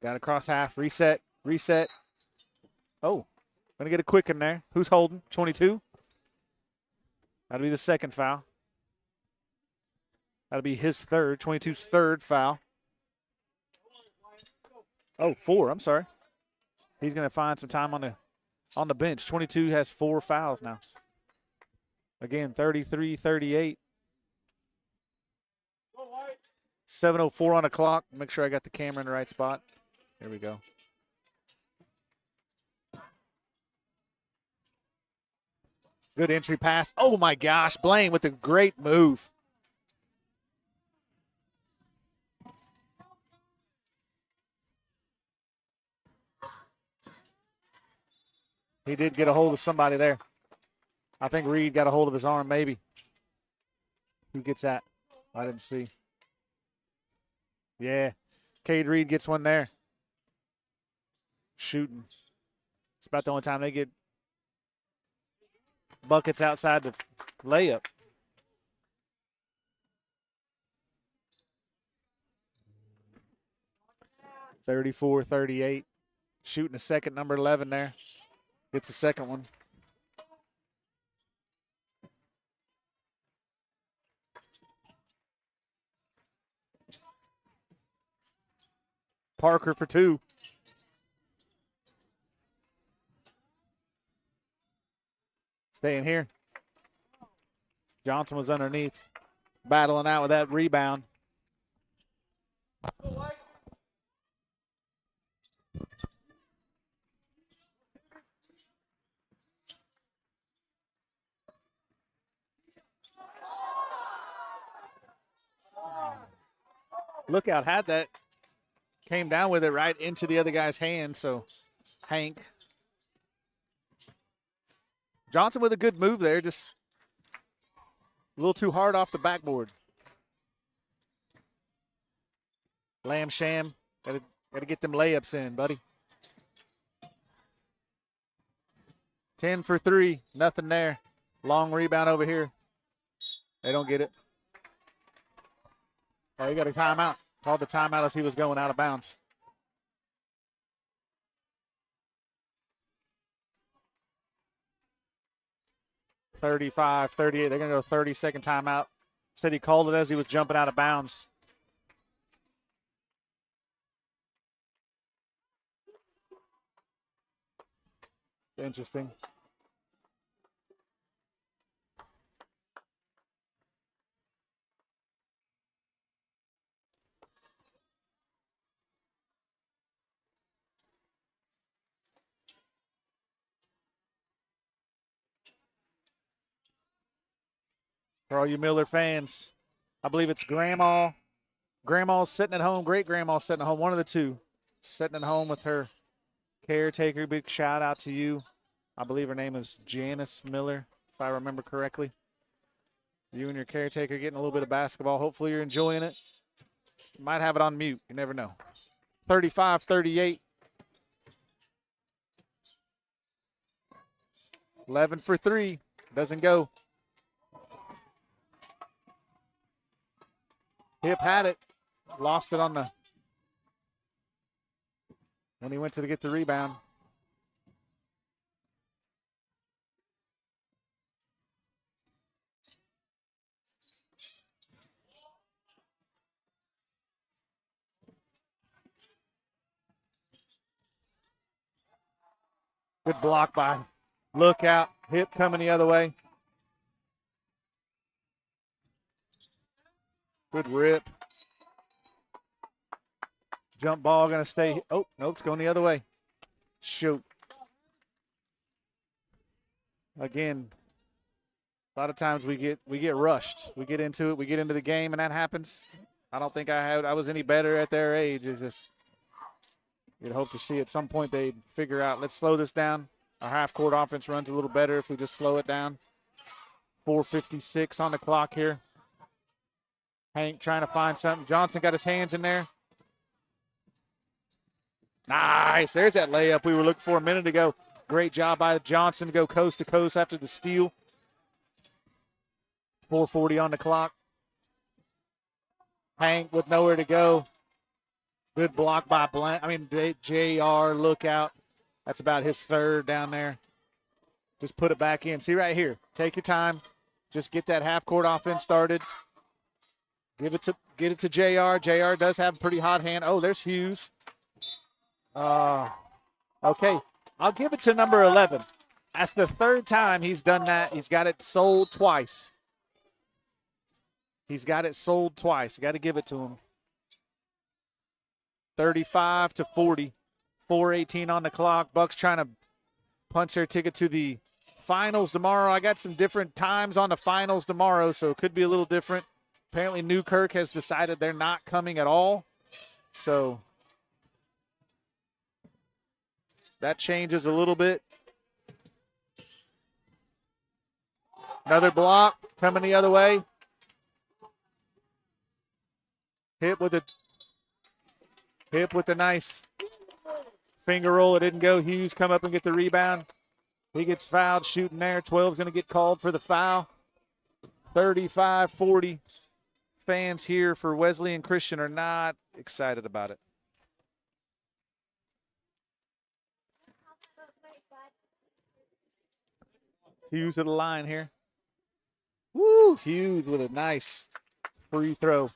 Got across half. Reset. Oh, going to get a quick in there. Who's holding? 22? That'll be the second foul. That'll be his third, 22's third foul. Oh, 4, I'm sorry. He's going to find some time on the bench. 22 has 4 fouls now. Again, 33-38. 7:04 on the clock. Make sure I got the camera in the right spot. Here we go. Good entry pass. Oh, my gosh. Blaine with a great move. He did get a hold of somebody there. I think Reed got a hold of his arm, maybe. Who gets that? I didn't see. Yeah. Cade Reed gets one there. Shooting. It's about the only time they get buckets outside the layup. (34-38). Shooting a second, number 11 there. Gets the second one. Parker for 2. Staying here. Johnson was underneath, battling out with that rebound. Lookout had that. Came down with it right into the other guy's hand, so Hank. Johnson with a good move there, just a little too hard off the backboard. Lamb Sham, gotta get them layups in, buddy. 10 for 3, nothing there. Long rebound over here. They don't get it. Oh, he got a timeout. Called the timeout as he was going out of bounds. (35-38). They're going to go 30-second timeout. Said he called it as he was jumping out of bounds. Interesting. For all you Miller fans, I believe it's Grandma. Grandma's sitting at home. Great-grandma's sitting at home. One of the two. Sitting at home with her caretaker. Big shout out to you. I believe her name is Janice Miller, if I remember correctly. You and your caretaker getting a little bit of basketball. Hopefully you're enjoying it. You might have it on mute. You never know. 35-38. 11 for 3. Doesn't go. Hip had it. Lost it on the when he went to get the rebound. Good block by Lookout. Hip coming the other way. Good rip. Jump ball going to stay. Oh, nope, it's going the other way. Shoot. Again, a lot of times we get rushed. We get into it. We get into the game, and that happens. I don't think I was any better at their age. It's just you'd hope to see at some point they'd figure out, let's slow this down. Our half-court offense runs a little better if we just slow it down. 4:56 on the clock here. Hank trying to find something. Johnson got his hands in there. Nice. There's that layup we were looking for a minute ago. Great job by Johnson to go coast to coast after the steal. 4:40 on the clock. Hank with nowhere to go. Good block by JR. Lookout. That's about his third down there. Just put it back in. See right here. Take your time. Just get that half-court offense started. Get it to JR. JR does have a pretty hot hand. Oh, there's Hughes. Okay. I'll give it to number 11. That's the third time he's done that. He's got it sold twice. He's got it sold twice. Got to give it to him. 35-40. 4:18 on the clock. Bucks trying to punch their ticket to the finals tomorrow. I got some different times on the finals tomorrow, so it could be a little different. Apparently Newkirk has decided they're not coming at all. So that changes a little bit. Another block coming the other way. Hit with a nice finger roll. It didn't go. Hughes come up and get the rebound. He gets fouled shooting there. 12's going to get called for the foul. 35-40. Fans here for Wesleyan Christian are not excited about it. Hughes at the line here. Woo! Hughes with a nice free throw.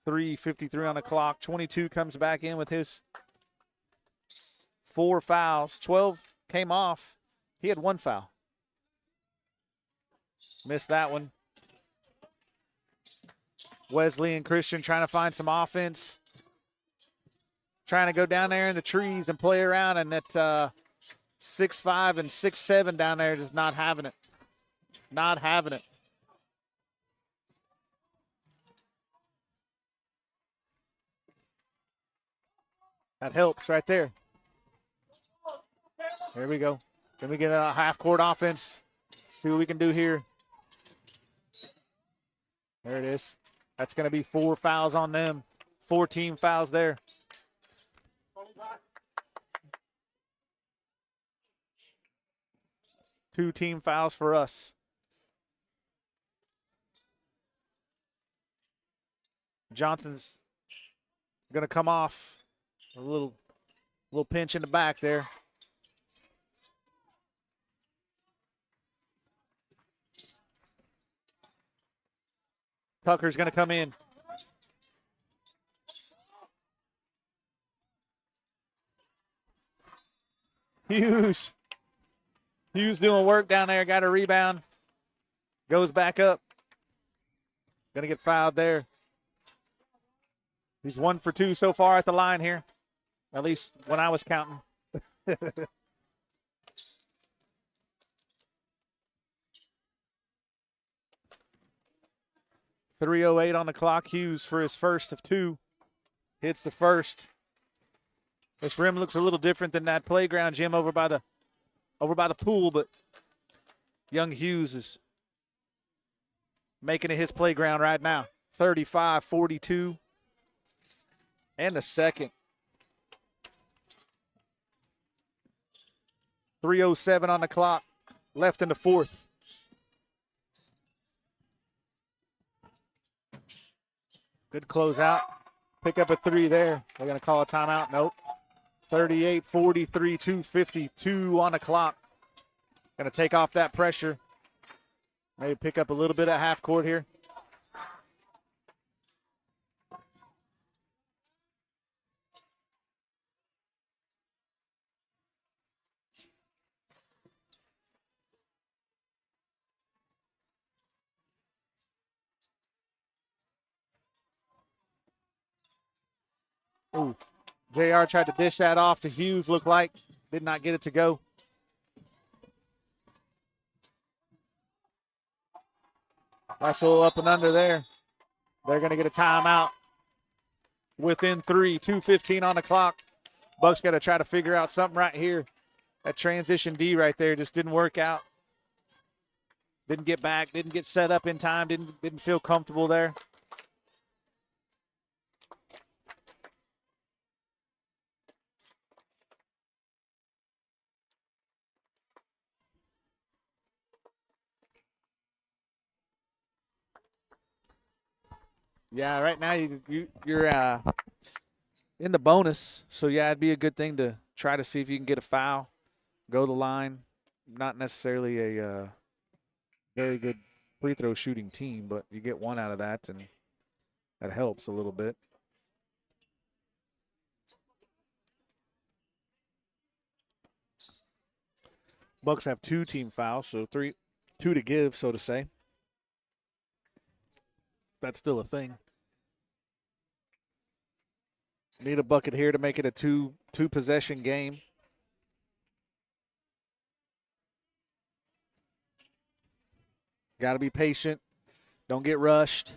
3:53 on the clock. 22 comes back in with his 4 fouls. 12 came off. He had 1 foul. Missed that one. Wesleyan Christian trying to find some offense. Trying to go down there in the trees and play around, and that 6'5" and 6'7" down there just not having it. Not having it. That helps right there. There we go. Then we get a half-court offense. See what we can do here. There it is. That's going to be 4 fouls on them. 4 team fouls there. Two team fouls for us. Johnson's going to come off. A little pinch in the back there. Tucker's going to come in. Hughes doing work down there. Got a rebound. Goes back up. Going to get fouled there. He's 1 for 2 so far at the line here. At least when I was counting. 3:08 on the clock. Hughes for his first of 2. Hits the first. This rim looks a little different than that playground gym over by the pool, but young Hughes is making it his playground right now. 35-42. And the second. 3:07 on the clock. Left in the fourth. Good closeout. Pick up a 3 there. They're going to call a timeout. Nope. 38-43, 2:52 on the clock. Going to take off that pressure. Maybe pick up a little bit at half court here. Ooh. JR tried to dish that off to Hughes, looked like. Did not get it to go. Russell up and under there. They're going to get a timeout. Within 3, 2:15 on the clock. Bucks got to try to figure out something right here. That transition D right there just didn't work out. Didn't get back, didn't get set up in time, didn't feel comfortable there. Yeah, right now you're in the bonus, so yeah, it'd be a good thing to try to see if you can get a foul, go to the line. Not necessarily a very good free throw shooting team, but you get one out of that, and that helps a little bit. Bucks have 2 team fouls, so 2 to give, so to say. That's still a thing. Need a bucket here to make it a two possession game. Got to be patient. Don't get rushed.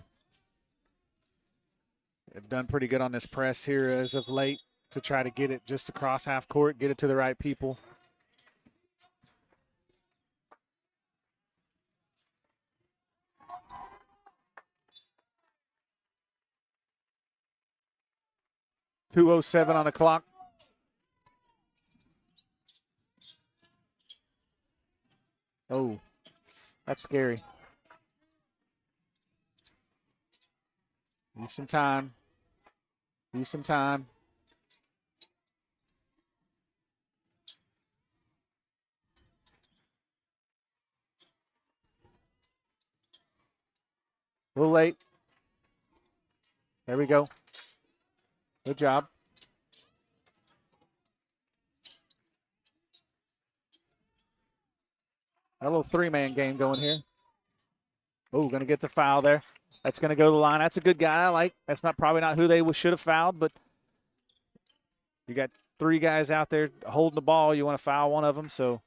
They've done pretty good on this press here as of late to try to get it just across half court, get it to the right people. .207 on the clock. Oh, that's scary. Use some time. Use some time. A little late. There we go. Good job. A little 3-man game going here. Oh, going to get the foul there. That's going to go to the line. That's a good guy. I like. That's probably not who they should have fouled, but you got 3 guys out there holding the ball. You want to foul one of them, so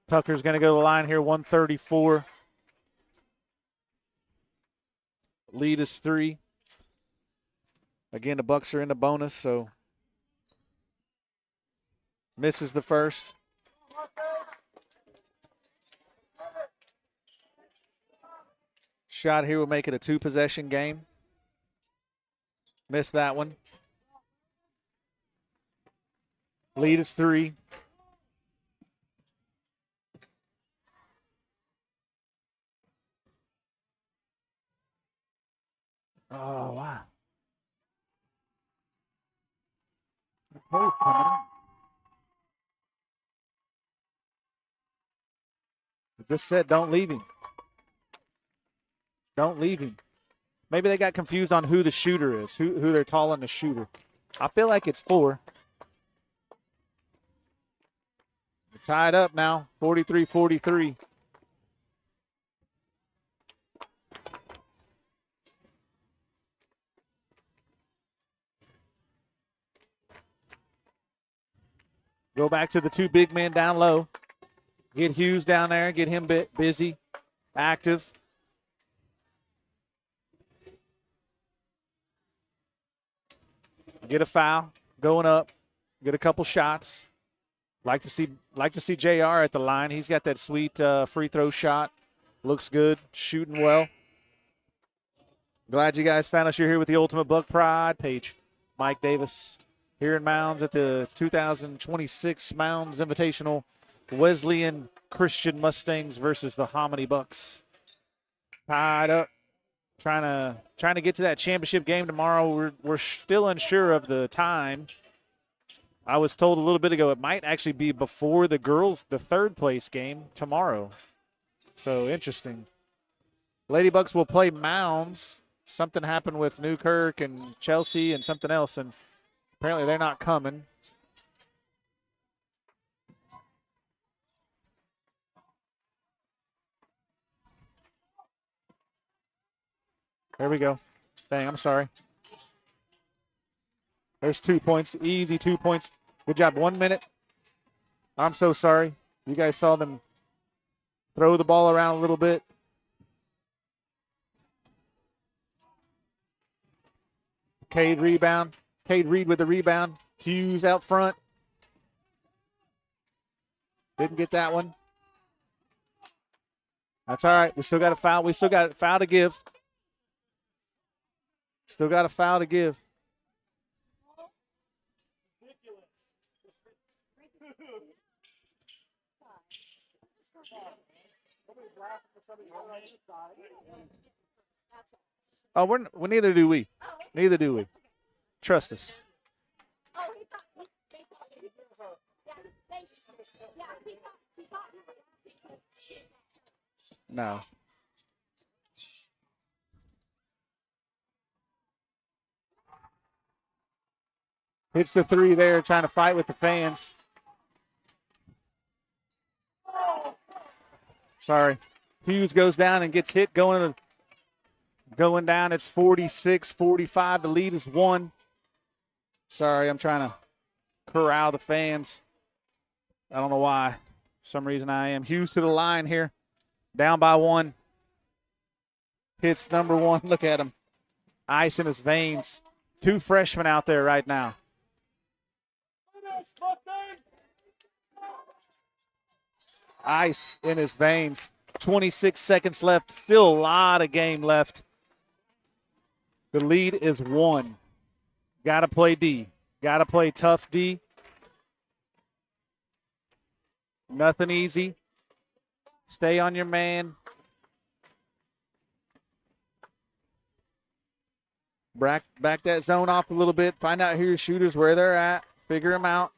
Tucker's going to go to the line here, 134. Lead is 3. Again, the Bucks are in the bonus, so misses the first. Shot here will make it a 2-possession game. Missed that one. Lead is 3. Oh, wow. Oh, coming on. Just said don't leave him. Don't leave him. Maybe they got confused on who the shooter is, who they're calling the shooter. I feel like it's 4. It's tied up now, 43-43. Go back to the 2 big men down low. Get Hughes down there, get him busy, active. Get a foul, going up, get a couple shots. Like to see JR at the line. He's got that sweet free throw shot. Looks good, shooting well. Glad you guys found us. You're here with the Ultimate Buck Pride page. Mike Davis here in Mounds at the 2026 Mounds Invitational. Wesleyan Christian Mustangs versus the Hominy Bucks. Tied up. Trying to get to that championship game tomorrow. We're still unsure of the time. I was told a little bit ago it might actually be before the girls, the 3rd place game tomorrow. So interesting. Lady Bucks will play Mounds. Something happened with Newkirk and Chelsea and something else, and apparently they're not coming. There we go. Dang, I'm sorry. There's 2 points. Easy 2 points. Good job. 1 minute. I'm so sorry. You guys saw them throw the ball around a little bit. Cade rebound. Cade Reed with the rebound. Hughes out front. Didn't get that one. That's all right. We still got a foul. We still got a foul to give. Still got a foul to give. Oh, we neither do we. Neither do we. Trust us. No. Hits the three there, trying to fight with the fans. Sorry. Hughes goes down and gets hit going down. It's 46-45. The lead is 1. Sorry, I'm trying to corral the fans. I don't know why. For some reason I am. Hughes to the line here. Down by 1. Hits number 1. Look at him. Ice in his veins. 2 freshmen out there right now. Ice in his veins. 26 seconds left. Still a lot of game left. The lead is 1. Got to play D. Got to play tough D. Nothing easy. Stay on your man. Back that zone off a little bit. Find out who your shooters, where they're at. Figure them out.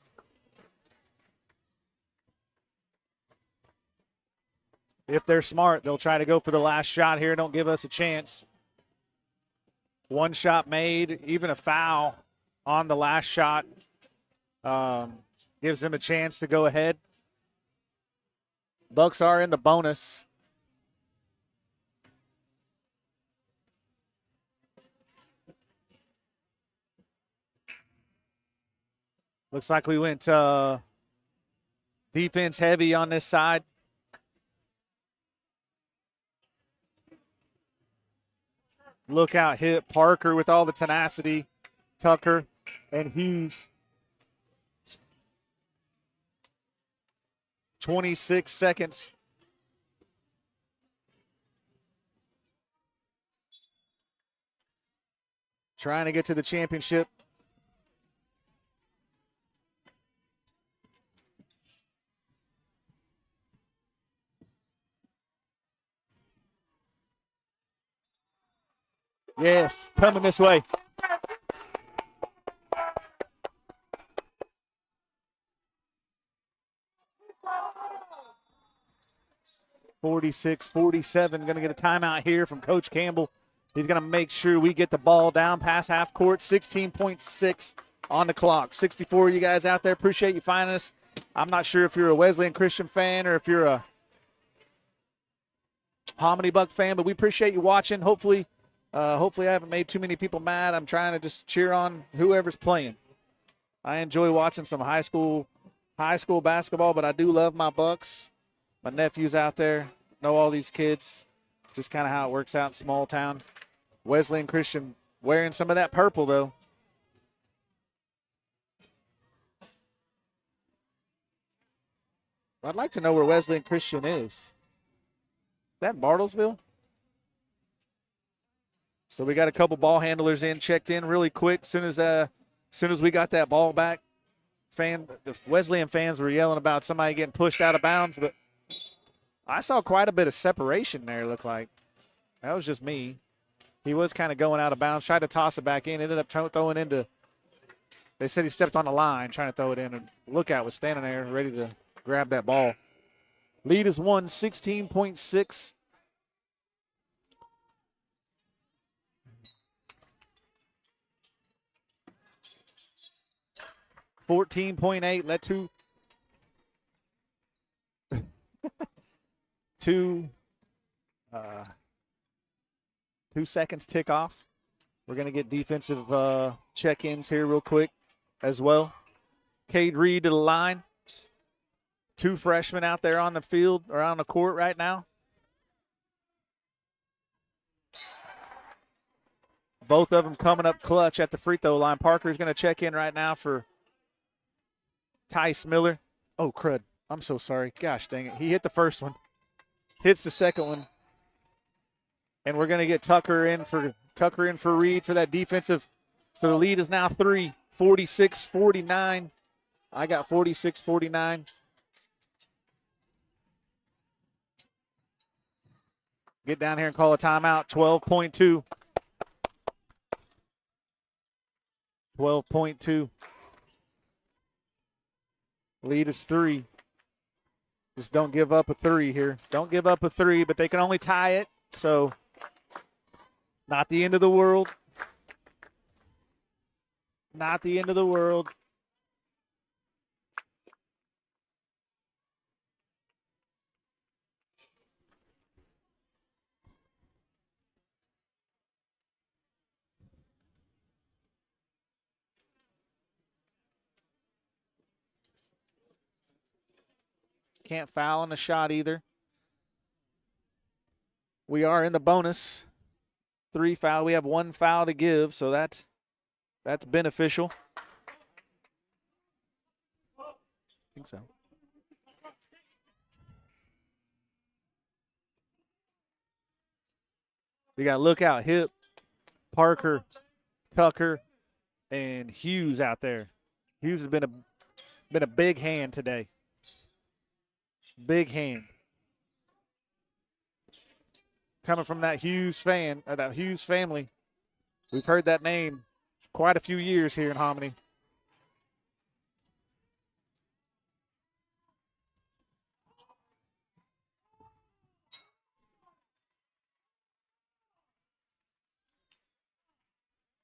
If they're smart, they'll try to go for the last shot here. Don't give us a chance. 1 shot made, even a foul on the last shot gives them a chance to go ahead. Bucks are in the bonus. Looks like we went defense heavy on this side. Look out, hit Parker with all the tenacity. Tucker and Hughes. 26 seconds. Trying to get to the championship. Yes, coming this way. (46-47). Going to get a timeout here from Coach Campbell. He's going to make sure we get the ball down past half court. 16.6 on the clock. 64 you guys out there. Appreciate you finding us. I'm not sure if you're a Wesleyan Christian fan or if you're a Hominy Buck fan, but we appreciate you watching. Hopefully I haven't made too many people mad. I'm trying to just cheer on whoever's playing. I enjoy watching some high school basketball, but I do love my Bucks. My nephew's out there, know all these kids. Just kind of how it works out in small town. Wesleyan Christian wearing some of that purple, though. I'd like to know where Wesleyan Christian is. Is that Bartlesville? So we got a couple ball handlers checked in really quick. As soon as we got that ball back, the Wesleyan fans were yelling about somebody getting pushed out of bounds, but I saw quite a bit of separation there, looked like. That was just me. He was kind of going out of bounds, tried to toss it back in, ended up throwing into – they said he stepped on the line trying to throw it in, and Lookout was standing there ready to grab that ball. Lead is 1, 16.6. $14.8. Let two 2 seconds tick off. We're going to get defensive check-ins here real quick as well. Cade Reed to the line. 2 freshmen out there on the field or on the court right now. Both of them coming up clutch at the free throw line. Parker's going to check in right now for Tice Miller. Oh, crud. I'm so sorry. Gosh dang it. He hit the first one. Hits the second one. And we're going to get Tucker in for Reed for that defensive. So the lead is now 3, 46-49. I got 46-49. Get down here and call a timeout. 12.2. 12.2. Lead is 3. Just don't give up a 3 here. Don't give up a 3, but they can only tie it. So not the end of the world. Not the end of the world. Can't foul on the shot either. We are in the bonus. 3 foul. We have 1 foul to give, so that's beneficial. I think so. We got Lookout, Hip, Parker, Tucker, and Hughes out there. Hughes has been a big hand today. Big hand. Coming from that Hughes that Hughes family. We've heard that name quite a few years here in Hominy.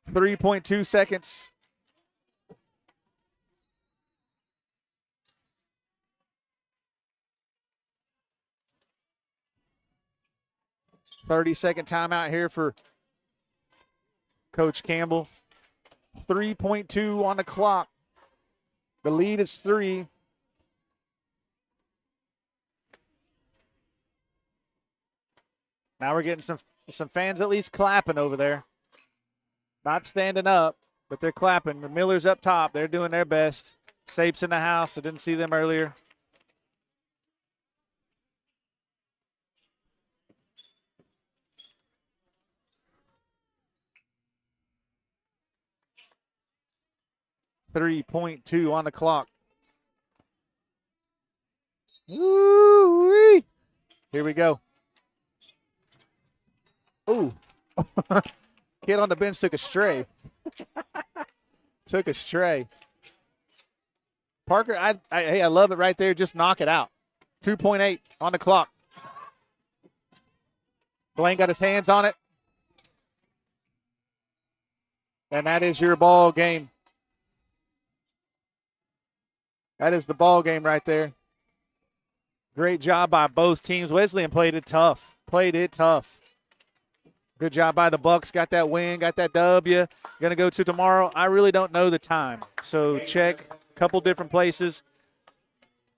.2 seconds. .30-second timeout here for Coach Campbell. 3.2 on the clock. The lead is 3. Now we're getting some fans at least clapping over there. Not standing up, but they're clapping. The Millers up top. They're doing their best. Sapes in the house. I didn't see them earlier. .2 on the clock. Woo-wee. Here we go. Ooh. Kid on the bench took a stray. Took a stray. Parker, I love it right there. Just knock it out. 2.8 on the clock. Blaine got his hands on it. And that is your ball game. That is the ball game right there. Great job by both teams. Wesleyan played it tough. Good job by the Bucks. Got that win, got that W. Going to go to tomorrow. I really don't know the time. So check a couple different places.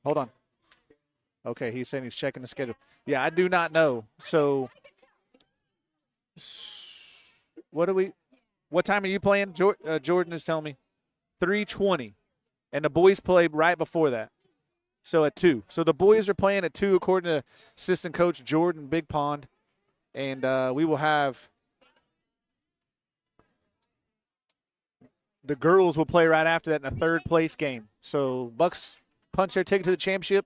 Hold on. Okay, he's saying he's checking the schedule. Yeah, I do not know. So what time are you playing? Jordan is telling me 3:20. And the boys played right before that. So at 2. So the boys are playing at 2 according to assistant coach Jordan Big Pond. And we will have the girls will play right after that in a third-place game. So Bucks punch their ticket to the championship,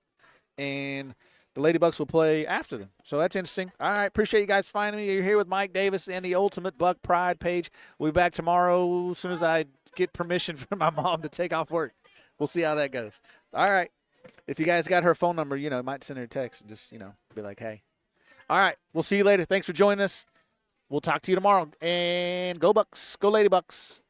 and the Lady Bucks will play after them. So that's interesting. All right, appreciate you guys finding me. You're here with Mike Davis and the Ultimate Buck Pride page. We'll be back tomorrow as soon as I get permission from my mom to take off work. We'll see how that goes. All right. If you guys got her phone number, might send her a text and just, be like, hey. All right. We'll see you later. Thanks for joining us. We'll talk to you tomorrow. And go Bucks. Go Lady Bucks.